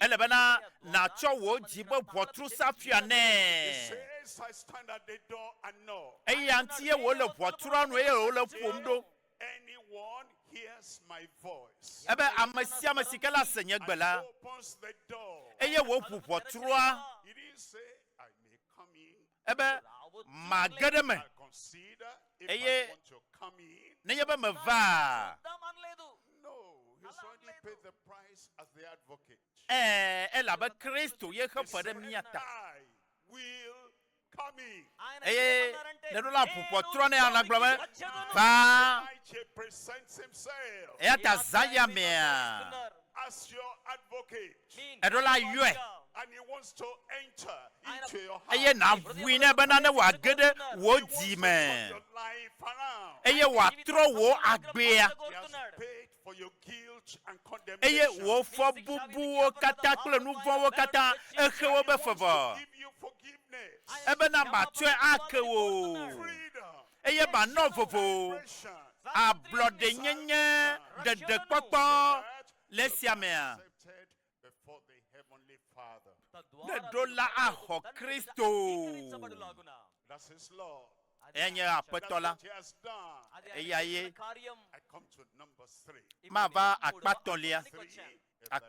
Ele bena na tsɔ wo dzi be ʋɔtru safia It nɛ. says, I stand at the door and knock. Eya ŋuti ye wo le ʋɔtrua nu eye wo le ƒom ɖo. Anyone hears my voice Ebe ame sia ame si ke la se nye gbe and la, opens the door. eye wo ʋu ʋɔtrua, He didn't say, I may come in. ebe mage ɖe me. I'll consider if Eye- I want to come in. Nenye be me va. No, he's already paid the price as the advocate. Elabe Kristo ye xe fe ɖe mía ta. I will come in. Eye ne ɖo la ʋu ʋɔtrua ne ana gblɔ be va. He presents himself Eya ta zã ya mea. as your advocate. Eɖo la yɔe. And he wants to enter into your heart. Eye na ʋui ne bena ne wòage ɖe wo He wants dzi to me. turn your life around. Eye wòatrɔ wo agbea. He has paid for your guilt and Eye condemnation. wo fɔ bubuwo katã kple nu vɔ̃wo katã exe wo be fevɔ. Give you forgiveness, Ebe na matɔe ake wo. freedom, Eye manɔ vovo. expression. Ablɔɖenyenye, ɖeɖekpɔkpɔ le esia mea. Accepted before the heavenly Father. Ne ɖo la axɔ Kristo. That's his law. Eya nye That's aƒetɔ la. what he has done. Eya ye I come to number 3. mava akpatɔlia. 3 is the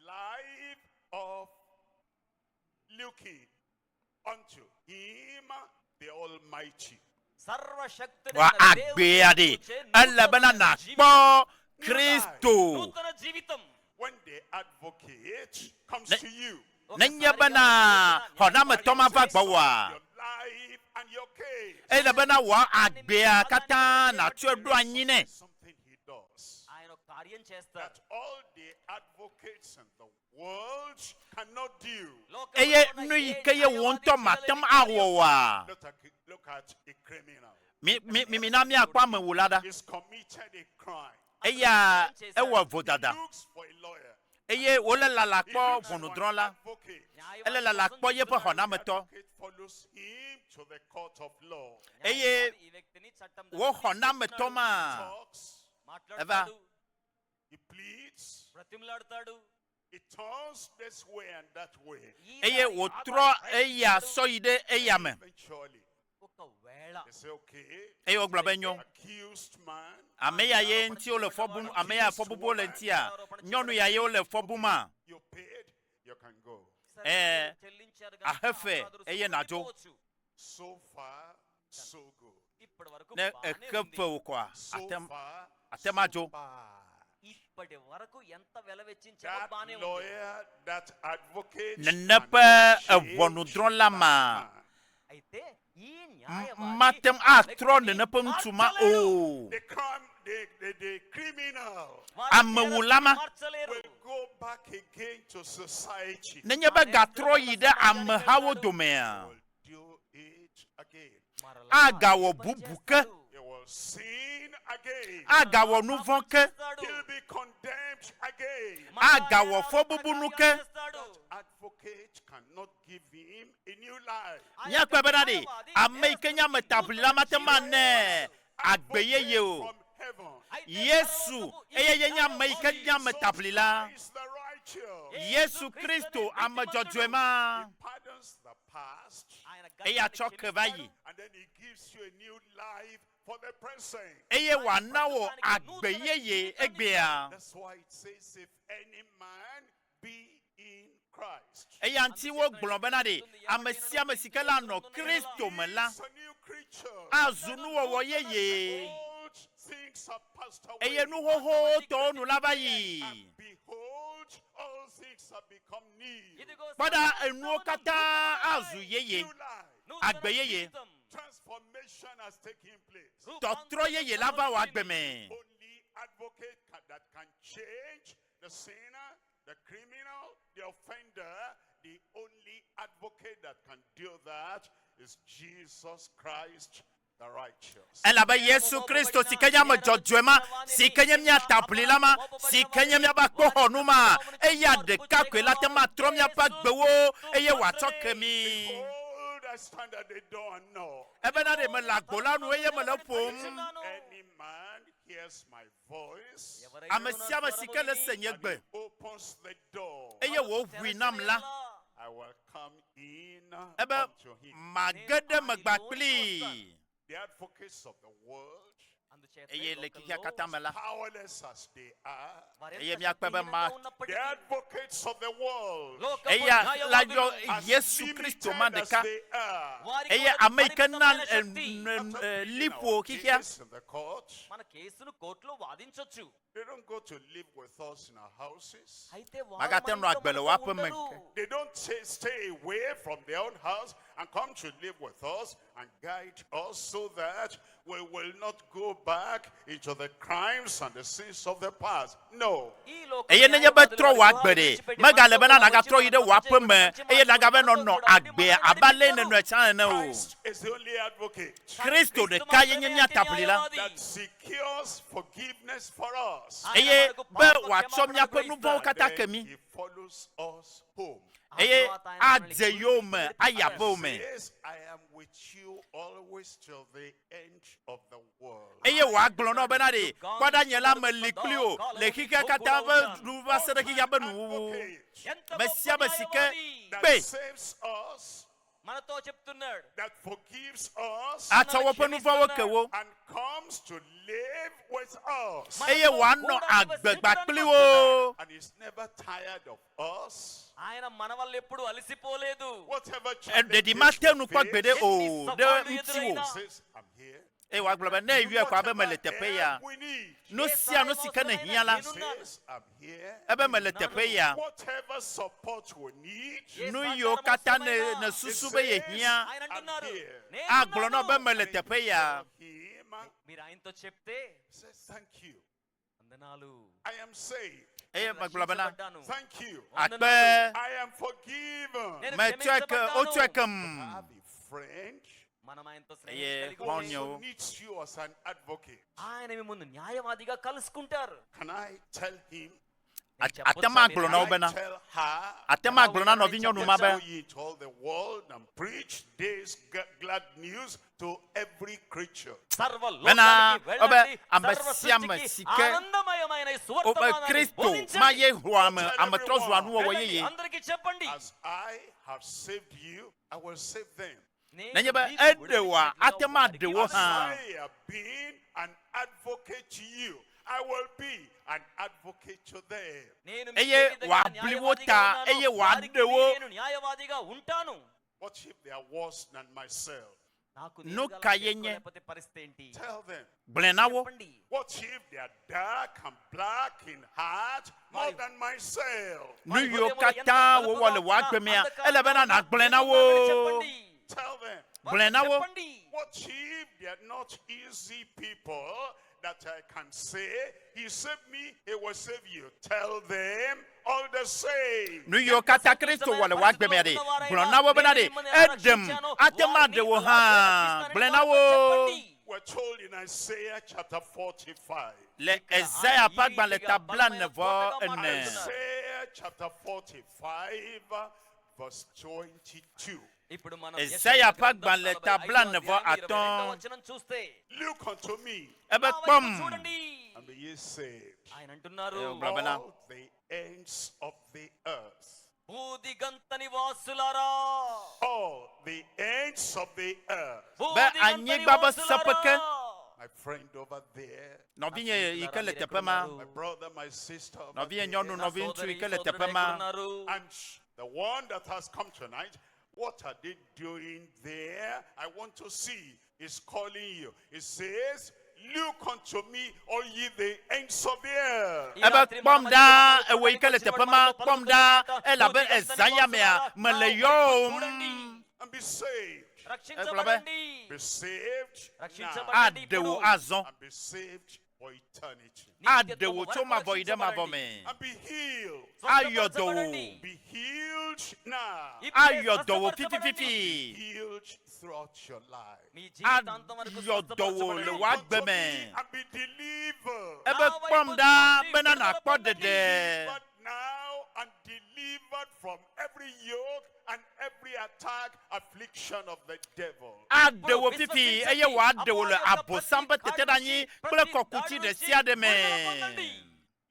life of looking unto him, the Almighty. Wa agbea ɖe. Ele bena nakpɔ Kristo. When the advocate comes Ne- to you, Nenye bena xɔnametɔ ma va gbɔwòa. your life and your case, Ele bena wòa agbea katã natsɔe ɖo anyi nɛ. something he does that all the advocates in the world cannot do. Eye nu yi ke ye wo ŋutɔ matem awɔwòa. Look at a criminal. Mina míakpɔ amewòla ɖa. He's committed a crime. Eya ewɔ vodada. Looks for a lawyer. Eye wòle lala He kpɔ looks for an ʋɔnudrɔ̃la. advocate. Ele lala kpɔ yeƒe xɔnametɔ. Advocate follows him to the court of law. Eye wo xɔnametɔ ma. Talks, Eva. he pleads, he turns this way and that way. Eye wòtrɔ eya sɔ yi ɖe eya me. Eventually, they say, okay, Eye wògblɔ be nyɔ. accused man, Ame ya ye ŋuti wole fɔ bum, ame ya fɔ bubu le ŋutia. Nyɔnu ya ye wole fɔ buma. you paid, you can go. Ahefe eye nadzo. So far, so good. Ne exe fe wò kɔa, So atem far, atem adzo. ఇప్పటి వరకు ఎంత వెల వెచ్చించామో that బానే ఉంది. lawyer, that advocate, Nene cannot ƒe change eʋɔnudrɔ̃la ma. man. అయితే ఈ న్యాయవాది Matem atrɔ nene ƒe ŋutsu ma o. The criminal Amewòla ma. మార్చలేరు. will go back again to society. Nenye be gatrɔ yi ɖe amehawo domea. Will do it again. Agawɔ bubu ke. He will sin again. Agawɔ nu vɔ̃ ke. He'll be condemned again. Agawɔ fɔbubunu ke. Advocate cannot give him a new life. Míakpɔe bena ɖe, ame yi ke nye ametaʋlila mate ma nɛ agbe yeye o. From heaven. Yesu eye ye nye ame yi ke nye ametaʋlila. Is the righteous. Yesu Kristo ame dzɔdzɔe ma. He pardons the past Eya tsɔ ke va yi. and then he gives you a new life for the present. Eye wòana wò agbe yeye egbea. That's why it says, if any man be in Christ, Eya ŋuti wogblɔ bena ɖe, ame sia ame si ke la nɔ Kristo me la, he's a new creature. azu nuwɔwɔ yeye. Old things are passed away. Eye nu xoxowo tɔwo nu la va yi. And behold, all things have become new. Kpɔɖa enuwo katã azu yeye. New life. Agbe yeye. Transformation has taken place. Tɔtrɔ yeye la va wɔ agbe me. Only advocate that can change the sinner, the criminal, the offender. The only advocate that can do that is Jesus Christ, the righteous. Elabe Yesu Kristo si kenya me jojwema si kenya mia tablilama si kenya mia ba kohonuma eya de kakwe latema tromia pa gbewo eye wa tokemi Behold, I stand at the door and knock. ebena de me lagbola nu eye me le pom Any man hears my voice, amesia me si kele senye and gbe he opens the door, eye wo hui nam la I will come in ebe unto him. magede me gbakpli The advocates of the world, eye le kikia katamela powerless as they are, eye mia kpebe ma the advocates of the world, eye la yo as Yesu Kristo limited ma as deka they are, eye amekena lipo kikia case in the court, మన కేసును కోర్టులో వాదించొచ్చు they don't go to live with us in our houses. అయితే Magateno agbele wa pe menke. They don't stay away from their own house and come to live with us and guide us so that we will not go back into the crimes and the sins of the past. No. eye ne be tro wa gbere megale bena na ga tro yide wa pe me eye na ga be no agbe abale ne no chan na o Christ is the only advocate Kristo de ka ye nya tablila that secures forgiveness for us. eye be wa tso mia pe nu bon kata Then kemi he follows us home. eye adze yo me ayabo me Says, I am with you always till the end of the world. eye wa gblo no be na de kwada nyela me likli o le kika kata be nu ba se de kika be nu mesia be sike That pe saves us, మనతో చెప్తున్నాడు that forgives us, atawo pe nu fo kewo and comes to live with us. eye wa no agbe gbakpli wo And is never tired of us. ఆయన మన వల్ల ఎప్పుడు అలసిపోలేదు Whatever de di challenges maten nu we kwa face, gbede o de nti wo he says, I'm here. e wa gblo be na ewie kwa be me le tepe ya We need. no sia no sika na hia la He says, I'm here. ebe me le tepe ya Whatever support we need, no yo kata na susu be ye hia ఆయన అంటున్నారు here. agblo no be me le tepe ya him. మీరు ఆయనతో చెప్తే He says, thank you. వందనాలు I am saved. e gblo be na రక్షించబడ్డాను. Thank you. akpe I am forgiven. నేను me twek o క్షమించబడ్డాను. twekem I have a friend మనం ఆయనతో Ye, స్నేహం కలిగి who Honyo. ఉండి, also needs you as an advocate. ఆయన మీ ముందు న్యాయవాదిగా కలుసుకుంటారు Can I tell him? నేను చెప్పొచ్చా atema మీరు? agblo na Can obe na I tell her? atema agblo na no vi nyonu ma Go be ye to all the world and preach this glad news to every creature. Bena, సర్వలోకానికి obe, వెళ్ళండి, ambesia సర్వ సృష్టికి mesike, ఆనందమయమైన ఈ obe సువర్తమానాన్ని Kristo బోధించండి. ma ye huame ametrozu anu wo వెళ్ళండి, ye అందరికీ చెప్పండి As I have saved you, I will save them. నేను nenye be మీకు edewa విడిపించిన atema వారికి de wo As ha I have been an advocate to you, I will be an advocate to them. నేను మీకు eye ఏ విధంగా wa న్యాయవాదిగా bliwo ta ఉన్నానో, eye wa వారికి dewo నేను న్యాయవాదిగా ఉంటాను What if they are worse than myself? నాకు No నేను గల kayenye. లేకపోతే పరిస్థితి ఏంటి Tell them. blenawo చెప్పండి What if they are dark and black in heart more than myself? nu yo kata wo wole wa gbemia ele bena na blenawo చెప్పండి Tell them. blenawo చెప్పండి What if they are not easy people that I can say, he saved me, he will save you. Tell them all the same. nu yo kata Kristo wole wa gbemia de blenawo bena de edem atema de wo ha blenawo We're told in Isaiah chapter 45. le Isaiah pagban le tabla ne vo ene Isaiah chapter 45, verse 22. ఇప్పుడు మనం Isaiah pagban le tabla ne vo 22 aton వచనం చూస్తే Look unto me, ebe నా వైపు pom చూడండి and be ye saved. ఆయన అంటున్నారు Eh, Brabana. All the ends of the earth. భూదిగంత నివాసులారా All the ends of the earth. భూదిగంత anyigba be నివాసులారా. sepeke. My friend over there, no vi nye ikele tepema my brother, my sister, over no vi there, nyonu no vi ntu సోదరి, ikele సోదరుడు tepema ఎక్కడున్నారు? and the one that has come tonight, what are they doing there? I want to see. He's calling you. He says, look unto me, all ye the ends of the earth. ఈ ebe రాత్రి kpom మనం da మంచి ewe ikele tepema kpom da elabe Isaiah mea meleyom And be saved. రక్షించబడండి Be saved now. రక్షించబడండి adewo ఇప్పుడు. azon And be saved for eternity. adewo tso mavɔ yi ɖe mavɔ me And be healed. ayɔ dɔ wo Be healed now. ayɔ dɔ wo fifififi Healed throughout your life. ayɔ dɔ wo le wò agbe me And be delivered. ebe kpɔm ɖa bena nàkpɔ ɖeɖe Delivered now and delivered from every yoke and every attack, affliction of the devil. adewo fifi eye wò adewo le abosam ƒe teteɖanyi kple kɔkuti ɖe sia ɖe me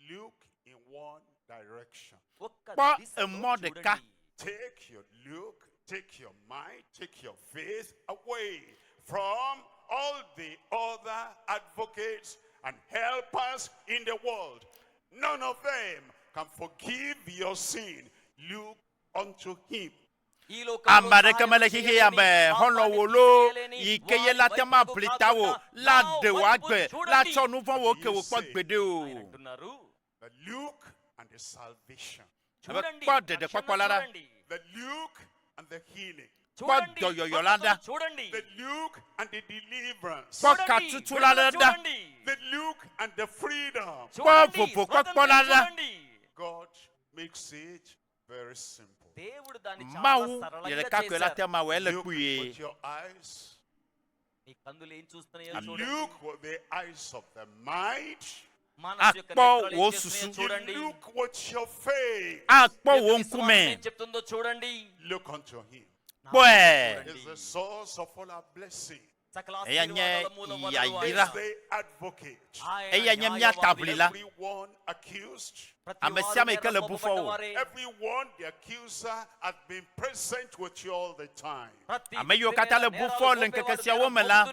Look in one direction. kpɔ emɔ ɖeka Take your look, take your mind, take your faith away from all the other advocates and helpers in the world. None of them can forgive your sin. Look unto him. ame ɖeke mele xixi ya me xɔlɔ wo lo yi ke ye la te ma bli ta wo la de wò agbe la tsɔ nu vɔ wo ke wò kpɔ gbeɖe o The look and the salvation. ebe kpɔ ɖeɖekpɔkpɔ la ɖa The look and the healing. kpɔ dɔyɔyɔ la ɖa The look and the deliverance. kpɔ katutu la ɖa The look and the freedom. kpɔ vovokpɔkpɔ la ɖa God makes it very simple. mawu yɛ ɖeka koe la te ma wɔ ele Look kpuie with your eyes. Look with the eyes of the mind. akpɔ wò susu You look with your faith. akpɔ wò ŋkume Look unto him. kpɔe He's the source of all our blessing. eya nye He's yayira the advocate. eya nye mía tablila Everyone accused, ame sia ame ke le bu fɔ wo everyone the accuser has been present with you all the time. ame yiwo katã le bu fɔ le ŋkeke siawo me la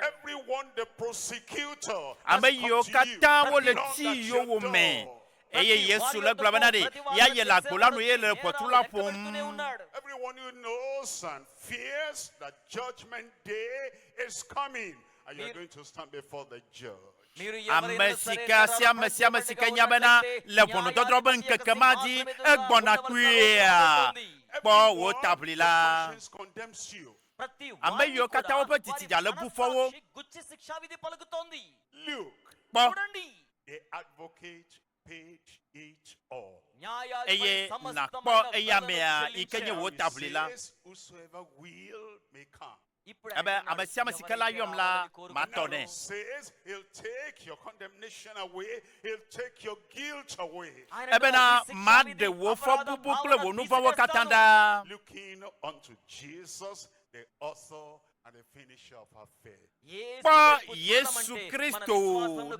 Everyone the prosecutor ame has yiwo come to you, katã wo le knocked ti at yiwo your wo me door. eye yesu le gblɔ bena ɖe ya ye le agbo la nu ye le ʋɔtru la ƒom Everyone who knows and fears that judgment day is coming, and you're going to stand before the judge. ame si ke sia ame si ke nya bena le ʋɔnudɔdrɔ̃ be ŋkeke ma dzi egbɔna kpuia kpɔ wò tabli la Conscience condemns you. ame yiwo katã woƒe dzidzi le bu fɔ wo Look, kpɔ the advocate paid it all. eye nakpɔ eya amea yi ke nye wò tabli la Says, whosoever will may come. ebe ame sia ame si ke la yɔm la matɔ Now nɛ says he'll take your condemnation away, he'll take your guilt away. ebena maɖe wò fɔ bubu kple wò nu vɔ̃wo katã ɖa Looking unto Jesus, the author and the finisher of our faith. kpɔ yesu kristo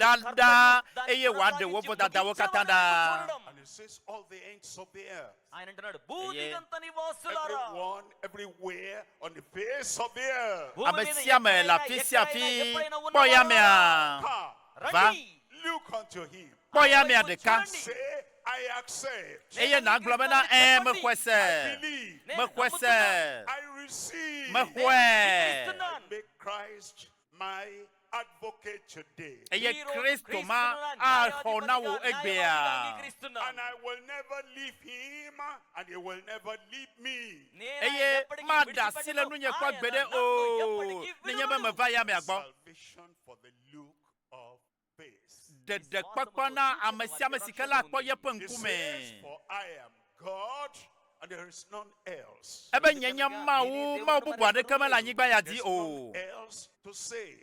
ɖaɖa eye wòaɖe wò vɔ dadawo katã ɖa And it says all the ends of the earth. Everyone, Everyone, everywhere on the face of the earth. ame sia me le afi sia afi kpɔ ya mea Come, va look unto him. kpɔ ya mea ɖeka Say, I accept. eye nàgblɔ bena mexɔe se Believe. mexɔe se I receive. mexɔe Make Christ my advocate today. eye kristo ma axɔ na wò egbea And I will never leave him, and he will never leave me. eye maɖe asi le nunye kpɔ gbeɖe o nenye be meva ya mea gbɔ Salvation for the look of faith. ɖeɖekpɔkpɔ na ame sia ame si ke la kpɔ yeƒe He says, ŋkume for I am God, and there is none else. ebe nye nye mawu bubu aɖeke mele anyigba ya dzi There's o none else to say.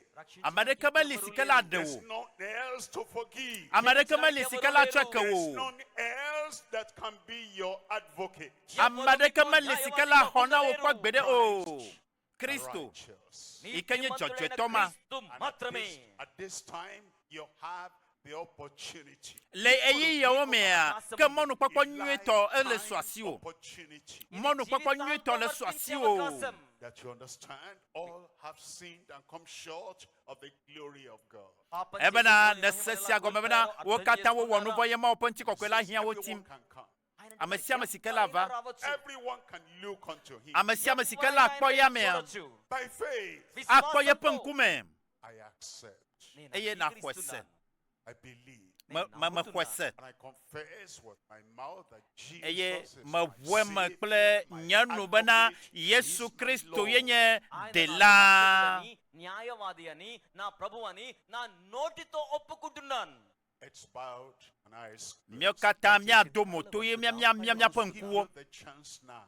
ame ɖeke meli si ke la ɖe There's wò none else to forgive. ame ɖeke meli si ke la tsɔe ke There's wò none else that can be your advocate. ame ɖeke meli si ke la xɔ na wò kpɔ gbeɖe o kristo Righteous. yi ke nye dzɔdzɔetɔ ma And at this time, you have the opportunity. le eyiyewo mea ke mɔnukpɔkpɔ nyuietɔ ele sɔ asi wò Opportunity mɔnukpɔkpɔ nyuietɔ le sɔ asi wò that you understand all have sinned and come short of the glory of God. ebena ne se sia gɔme bena wo katã wowɔ nu vɔ ye mawo ƒe ŋutikɔkɔe la hiã wo Everyone tim can come. ame sia ame si ke la va Everyone can look unto him. ame sia ame si ke la kpɔ ya mea By faith, akpɔ yeƒe ŋkume I accept. eye naxɔe se I believe. me xɔse And I confess with my mouth that eye Jesus is me my ʋue me Savior, kple my nye nu bena advocate, Yesu he's my Kristo Lord. ye nye ఆయన dela నా రక్షకుడని, న్యాయవాది అని, నా ప్రభు అని నా నోటితో ఒప్పుకుంటున్నాను. It's bowed and eyes mia closed. kata mia do moto ye mia I'll ƒe give ŋkuwo you the chance now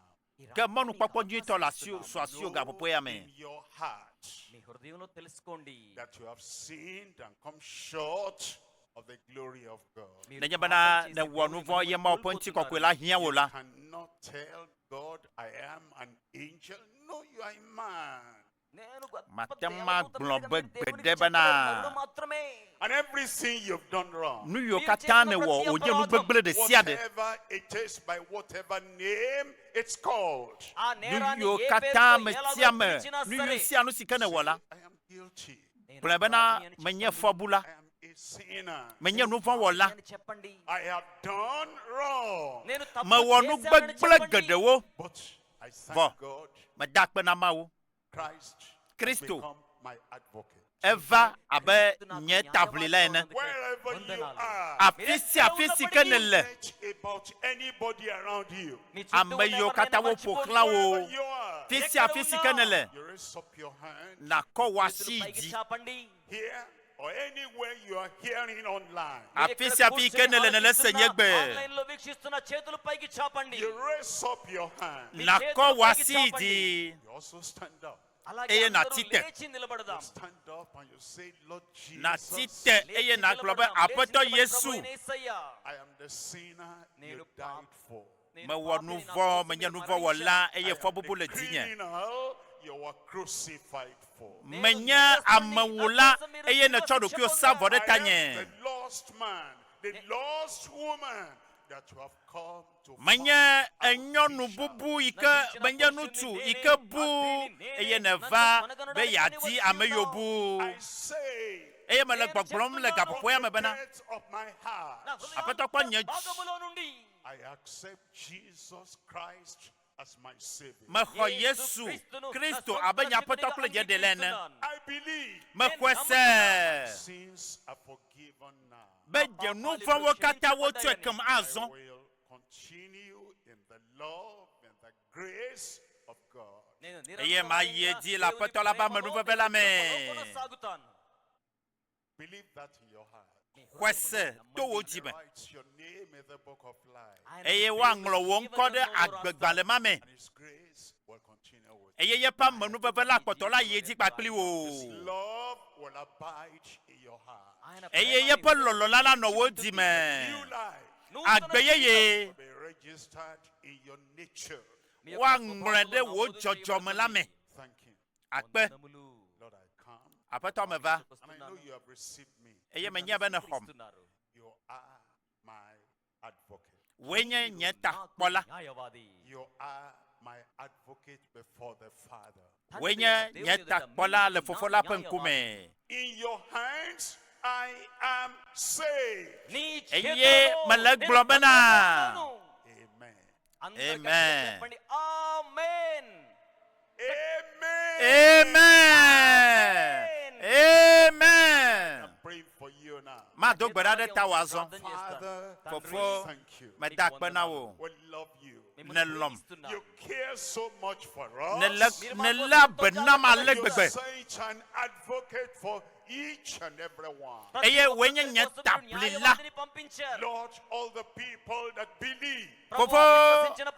ke mɔnu kpɔkpɔ nyuitɔ le asio ga ƒoƒo ya in me your heart మీ హృదయంలో తెలుసుకోండి. that you have sinned and come short of the glory of God. మీరు nenye పాపం bena చేసి ne wɔ nu దేవుని vɔ ye మహిమను ma ƒe ŋutikɔkɔe la hiã wo la Cannot tell God I am an angel. No, you are a man. నేను గొప్ప Mate దేవదూతను ma కనుక gblɔ మీరు be దేవునికి gbede చెప్పలేరు, bena. నరుడు మాత్రమే. And everything you've done wrong, nu yiwo katã ne wɔ wònye nu gbegblẽ ɖe sia ɖe whatever it is, by whatever name it's called, ఆ nu నేరాన్ని yiwo ఏ katã పేరుతో me ఎలాగో sia me పిలిచినా nu సరే, yiwo sia nu si ke ne wɔ la I am guilty. నేను gblɔe bena అపరాధి అని menye చెప్పండి. fɔbula I am a sinner. menye nu vɔ wɔla అని చెప్పండి. I have done wrong. నేను తప్పు mewɔ nu చేశానని gbegblẽ చెప్పండి. geɖewo But I thank Vɔ. God, meda akpe na Mawu Christ has Kristo. become my advocate. eva abe nye taʋlila ene Wherever you are, afi sia afi si ke ne le forget about anybody around you. మీ చుట్టూ ame ఉన్న yiwo ఎవరినైనా katã wo ƒo మర్చిపోండి. xlã Wherever wo you are, afi sia afi si ke ne le you raise up your hand nakɔ wɔ చేతులు asi పైకి dzi చాపండి. here or anywhere you are hearing online. మీరు afi ఇక్కడ sia afi ke ne le ne le se nye కూర్చున్న, gbe online లో వీక్షిస్తున్న చేతులు పైకి చాపండి. You raise up your hand. nakɔ wɔ asi dzi You also stand up. అలాగే eye na అందరూ tite. లేచి నిలబడదాం. Stand up and you say, Lord na Jesus, tite eye na gblɔ be aƒetɔ Yesu I am the sinner you Nenu died for. mewɔ nu vɔ menye nu vɔ wɔla eye fɔbubu le dzinye Criminal you were crucified for. menye amewula eye ne tsɔ ɖokuiwo sa vɔ ɖe I tanye am the lost man, the lost woman that you have come to menye find enyɔnu out fisher. bubu yi ke menye ŋutsu yi ke bu eye ne va be yeadi ame yiwo bu I say, eye mele gbɔgblɔm le gaƒoƒoya me bena depth of my heart, aƒetɔ kpɔ nye భాగములో నుండి I accept Jesus Christ as my Savior. mexɔ Yesu Kristo abe nye aƒetɔ kple nye ɖela ene I believe mexɔe se sins are forgiven now. be nye nu vɔwo katã wotsɔe kem I azɔ will continue in the love and the grace of God. eye ma yi edzi le aƒetɔ la ƒe amenuveve la me Believe that in your heart. xɔe se to wo dzi me Write your name in the book of life, eye woaŋlɔ wo ŋkɔ ɖe agbegbalẽ ma me and His grace will continue with you. eye yeƒe amenuveve la kpɔtɔ la yi edzi kpakpli His wo love will abide in your heart. eye yeƒe lɔlɔ la nɔ wo dzi New me life agbe yeye will be registered in your nature. woaŋlɔe ɖe wo dzɔdzɔme la me Thank Him. akpe Lord, I come, aƒetɔ me va and I know you have received me. eye menye be ne xɔm You are my advocate. woe nye nye takpɔla You are my advocate before the Father. woe nye nye takpɔla le fofo la ƒe ŋkume In your hands I am saved. eye mele gblɔ bena Amen. Amen. Amen. Amen. amen amen I'm praying for you now. mado gbe ɖa ɖe ta wòazɔ Father, Fofo, thank you. meda akpe na wo We love you. ne lɔm You care so much for us. ne le be nam ale You gbegbe sent an advocate for each and every one. eye woe nye nye taʋlila Lord, all the people that believe, fofo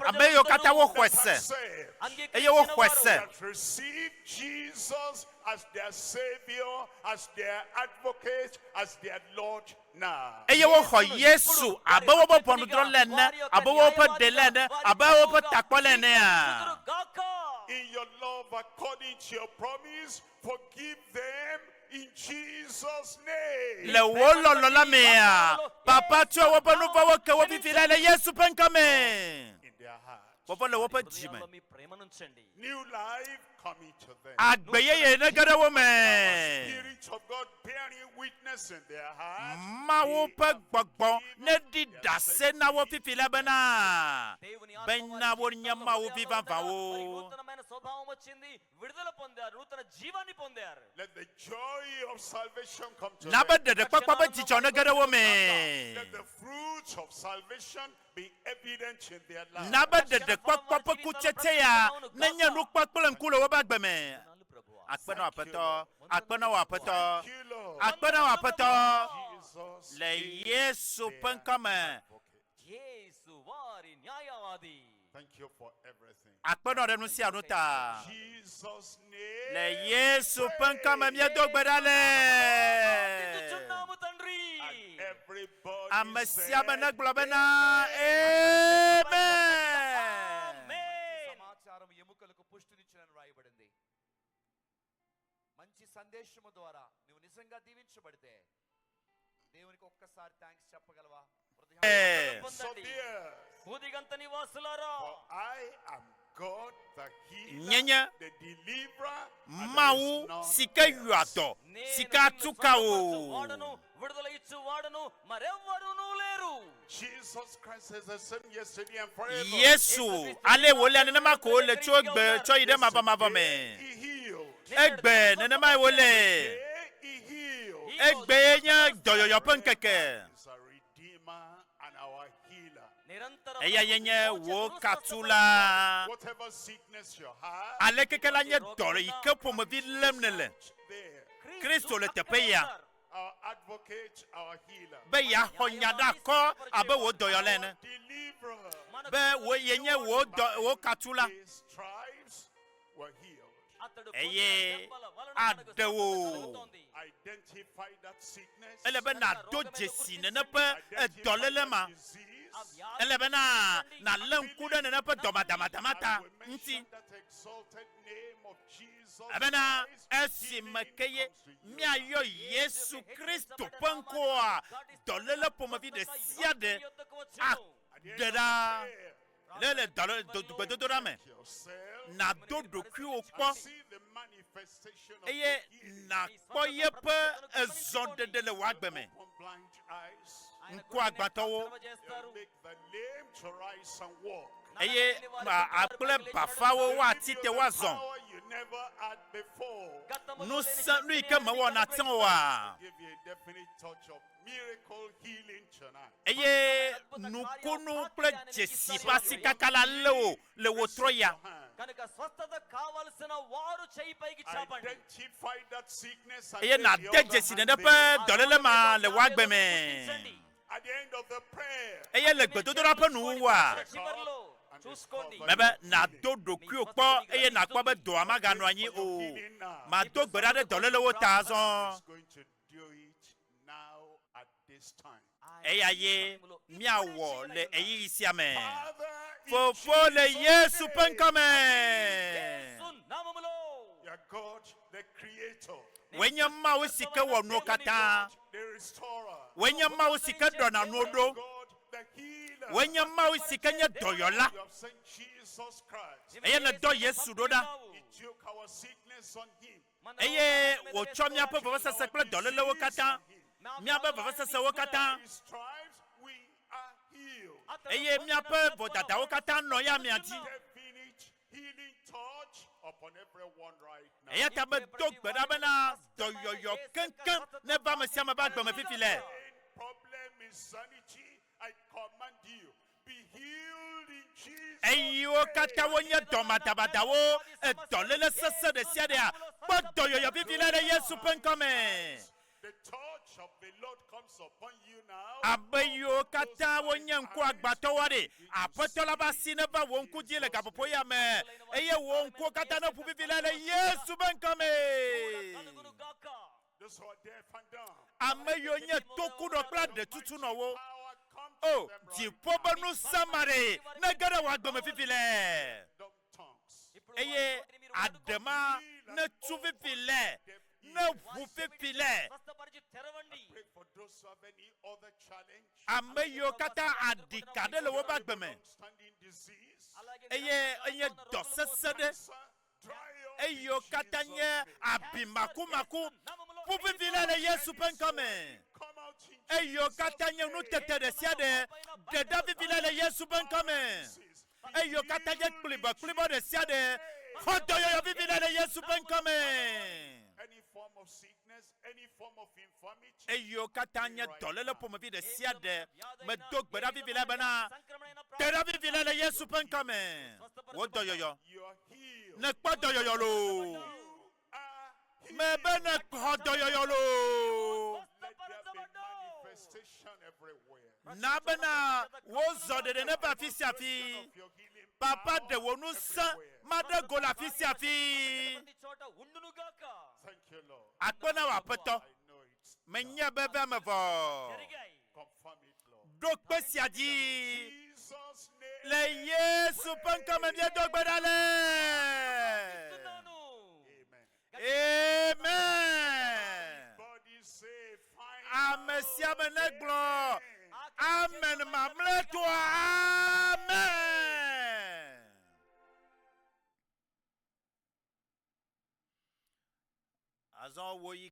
ame yiwo katã wo xɔe that se have saved, eye wo xɔe se that receive Jesus as their Savior, as their advocate, as their Lord now. eye woxɔ Yesu abe woƒe ʋɔnudrɔ̃ le ene abe woƒe ɖe le ene abe woƒe takpɔ le enea In your love, according to your promise, forgive them in Jesus' name. le wo lɔlɔ la mea papa tsɔ woƒe nu vɔwo ke wo fifi la le Yesu ƒe ŋkɔ me In their heart. Bɔbɔ le woƒe dzi me. హృదయాల్లో మీ ప్రేమనుంచండి. New life coming to them. Agbeyeye ne ge ɖe wo me. Spirit of God bearing witness in their hearts. Mawo ƒe gbɔgbɔ ne ɖi ɖase na wo fifi la bena. దేవుని Bena wonye Mawu vi మరి vavãwo. నూతనమైన స్వభావం వచ్చింది, విడుదల పొందారు, నూతన జీవాన్ని పొందారు. Let the joy of salvation come to Na be them. ɖeɖekpɔkpɔ be dzidzɔ ne ge ɖe wo me. Let the fruits of salvation be evident in their lives. Na be ɖeɖekpɔkpɔ ƒe kutsetse ya ne nye nukpɔkpɔ le ŋku le woƒe agbe me. నాలు ప్రభువా. Akpenɔ aƒetɔ, akpenɔ wɔ aƒetɔ, Thank you, Lord. akpenɔ wɔ aƒetɔ. Jesus, Le Yesu ƒe ŋkɔ me. యేసు వారి న్యాయవాది. thank you for everything. Akpenɔ ɖe nu sia nu ta. Jesus' name. Le Yesu ƒe ŋkɔ me míedo gbe ɖa le. స్తుతించుచున్నాము తండ్రి. And everybody Ame said, sia me ne gblɔ bena amen. సమాచారం ఎముకలకు పుష్టినిచ్చునని రాయబడింది. మంచి సందేశము ద్వారా నువ్వు నిజంగా దీవించబడితే దేవునికి ఒక్కసారి థాంక్స్ చెప్పగలవా? so dear, భూదిగంత నివాసులారా, for I am God the healer, Nyenye. the deliverer, and there is Mawu none sike else. yuatɔ, నేను sika నిన్ను tuka స్వస్థపరచువాడను, o. విడుదల ఇచ్చువాడను, మరెవ్వరునూ లేరు. Jesus Christ is the same yesterday and forever. Yesu ale wole nenema ko le tso egbe tsɔ yi ɖe mavɔmavɔ me. He healed. Egbe nenema ye wole. He healed. Egbe ye nye dɔyɔyɔ ƒe ŋkeke. He's a redeemer and our healer. నిరంతర Eya ye nye wo katula. Whatever sickness you have, Ale keke la nye dɔ yi ke ƒomevi lém ne le. there. Kristo le teƒe ya. Our advocate, our healer. Be yeaxɔ nya ɖe akɔ abe wo dɔyɔla ene. Deliverer. Be wo ye nye wo katula. His stripes were healed. అతడు Eye దెబ్బల వలన మనకు adewo. కలుగుతోంది. Identify that sickness. Ele be na do dzesi nene ƒe edɔléle ma. Disease. Ele be na lé ŋku ɖe nene ƒe dɔmadamadama ta We ŋuti. mention that exalted name of Jesus Ebena Christ. esime ke ye míayɔ Yesu Kristo ƒe ŋkɔa dɔléle ƒomevi ɖe sia ɖe aɖe ɖa le gbedodoɖa me. Yourself. Nado ɖokuiwo kpɔ See the manifestation of eye the healing nakpɔ yeƒe ezɔɖeɖe le wò agbe me. upon blind eyes. Ŋku agbãtɔwo He'll make the lame to rise and walk. eye akple bafawo woati te woazɔ. Power you never had before. Ŋusẽ nu yi ke mewɔna te oa. Give you a definite touch of miracle healing tonight. Eye nukunu kple dzesi ƒe asikaka la lé wo le wò trɔ ya. కనుక స్వస్థత కావలసిన వారు చేయి పైకి చాపండి. Identify that sickness and Eye lay na the de other dzesi hand nene there. ƒe dɔléle ma le wò agbe me. At the end of the prayer, Eye le gbedodoɖa ƒe nuwuwoa. చివరిలో చూసుకోండి. Mebe nado ɖokuiwo kpɔ eye nakpɔ be dɔa maganɔ anyi o. Mado gbe ɖa ɖe dɔlélewo ta azɔ. is going to do it now at this time. Eya ye míawɔ le eyiyi sia me. Father, in Fofo le Jesus' Yesu ƒe name, ŋkɔ me. యేసు నామములో you are God, the creator, Wenye Mawu si ke wɔ nuwo katã. the restorer, Wenye Mawu si ke ɖɔna nuwo ɖo. God, the healer. Wenye Mawu si ke nye dɔyɔla. You have sent Jesus Christ. Eye ne dɔ Yesu ɖo ɖa. He took our sickness on him. Eye wòtsɔ míaƒe vevesese kple dɔlélewo katã. Míaƒe vevesesewo katã. His stripes, we are healed. Eye míaƒe vodadawo katã nɔ ya mia dzi. Definite healing touch upon everyone right now. Eya ta be do gbe ɖa bena dɔyɔyɔ keŋkeŋ ne va ame sia ame ƒe agbe me fifi le. Problem is sanity. I command you, be healed in Jesus. Eyiwo katã wonye dɔmadabadawo, edɔléle sesẽ ɖe sia ɖea, kpɔ dɔyɔyɔ fifi le ɖe Yesu ƒe ŋkɔ me. The touch of the Lord comes upon you now. Abe yiwo katã wonye ŋku agbãtɔwo ɖe, Aƒetɔ la ƒe asi neva wò ŋku dzi le gaƒoƒo ya me, eye wò ŋkuwo katã ne ƒu fifi le ɖe Yesu ƒe ŋkɔ me. Those who are deaf and dumb. Ame yiwo nye tokunɔ kple aɖetutunɔwo. Power comes O, to them right dziƒo ƒe ŋusẽ ma ɖe ne ge ɖe wò agbe me fifi le. dumb tongues. Eye aɖema ne tu fifi le ne ʋu fifi lɛ. స్వస్థపరిచి తెరవండి. Pray for those who have any other challenge. Ame yiwo katã aɖi ka ɖe le woƒe agbe me. Long-standing disease. అలాగే Eye enye dɔ sesẽ ɖe. Sir, dry up Eyiwo in katã Jesus' nye name. abi makumaku. Ƒu fifi lɛ le Yesu ƒe ŋkɔme. Come out in Eyiwo katã nye nutete ɖe sia ɖe. Ɖeɖe fifi lɛ le Yesu ƒe ŋkɔme. Jesus. Eyiwo katã nye kplibɔ ɖe sia ɖe. Xɔ dɔyɔyɔ fifi lɛ le Yesu ƒe ŋkɔme. Any form of sickness, any form of infirmity. Eyiwo katã nye dɔléle ƒomevi ɖe sia ɖe. Medo gbe ɖa fifi lɛ bena te ɖa fifi lɛ le Yesu ƒe ŋkɔme. Wo dɔyɔyɔ. You are healed. Ne kpɔ dɔyɔyɔ loo. You are healed. Me be ne xɔ dɔyɔyɔ loo. Let there be manifestation everywhere. Na bena wozɔ ɖeɖe ne va afi sia afi. Of your healing Papa de wo nu sẽ ma ɖe go le afi sia afi. ప్రతి చోట ఉండునుగాక. Thank you, Lord. Akpe na wò aƒetɔ. I know it's Menye be ve ame vɔ. జరిగాయి. confirm it, Lord. Ɖo kpe sia dzi. Jesus' name. Le Yesu ƒe ŋkɔme miedo gbe ɖa le. ఇస్తున్నాను. Amen. Amen. Body say fine. Ame sia ame negblɔ. Amen mamlɛtɔa. Amen. Azɔ wo yi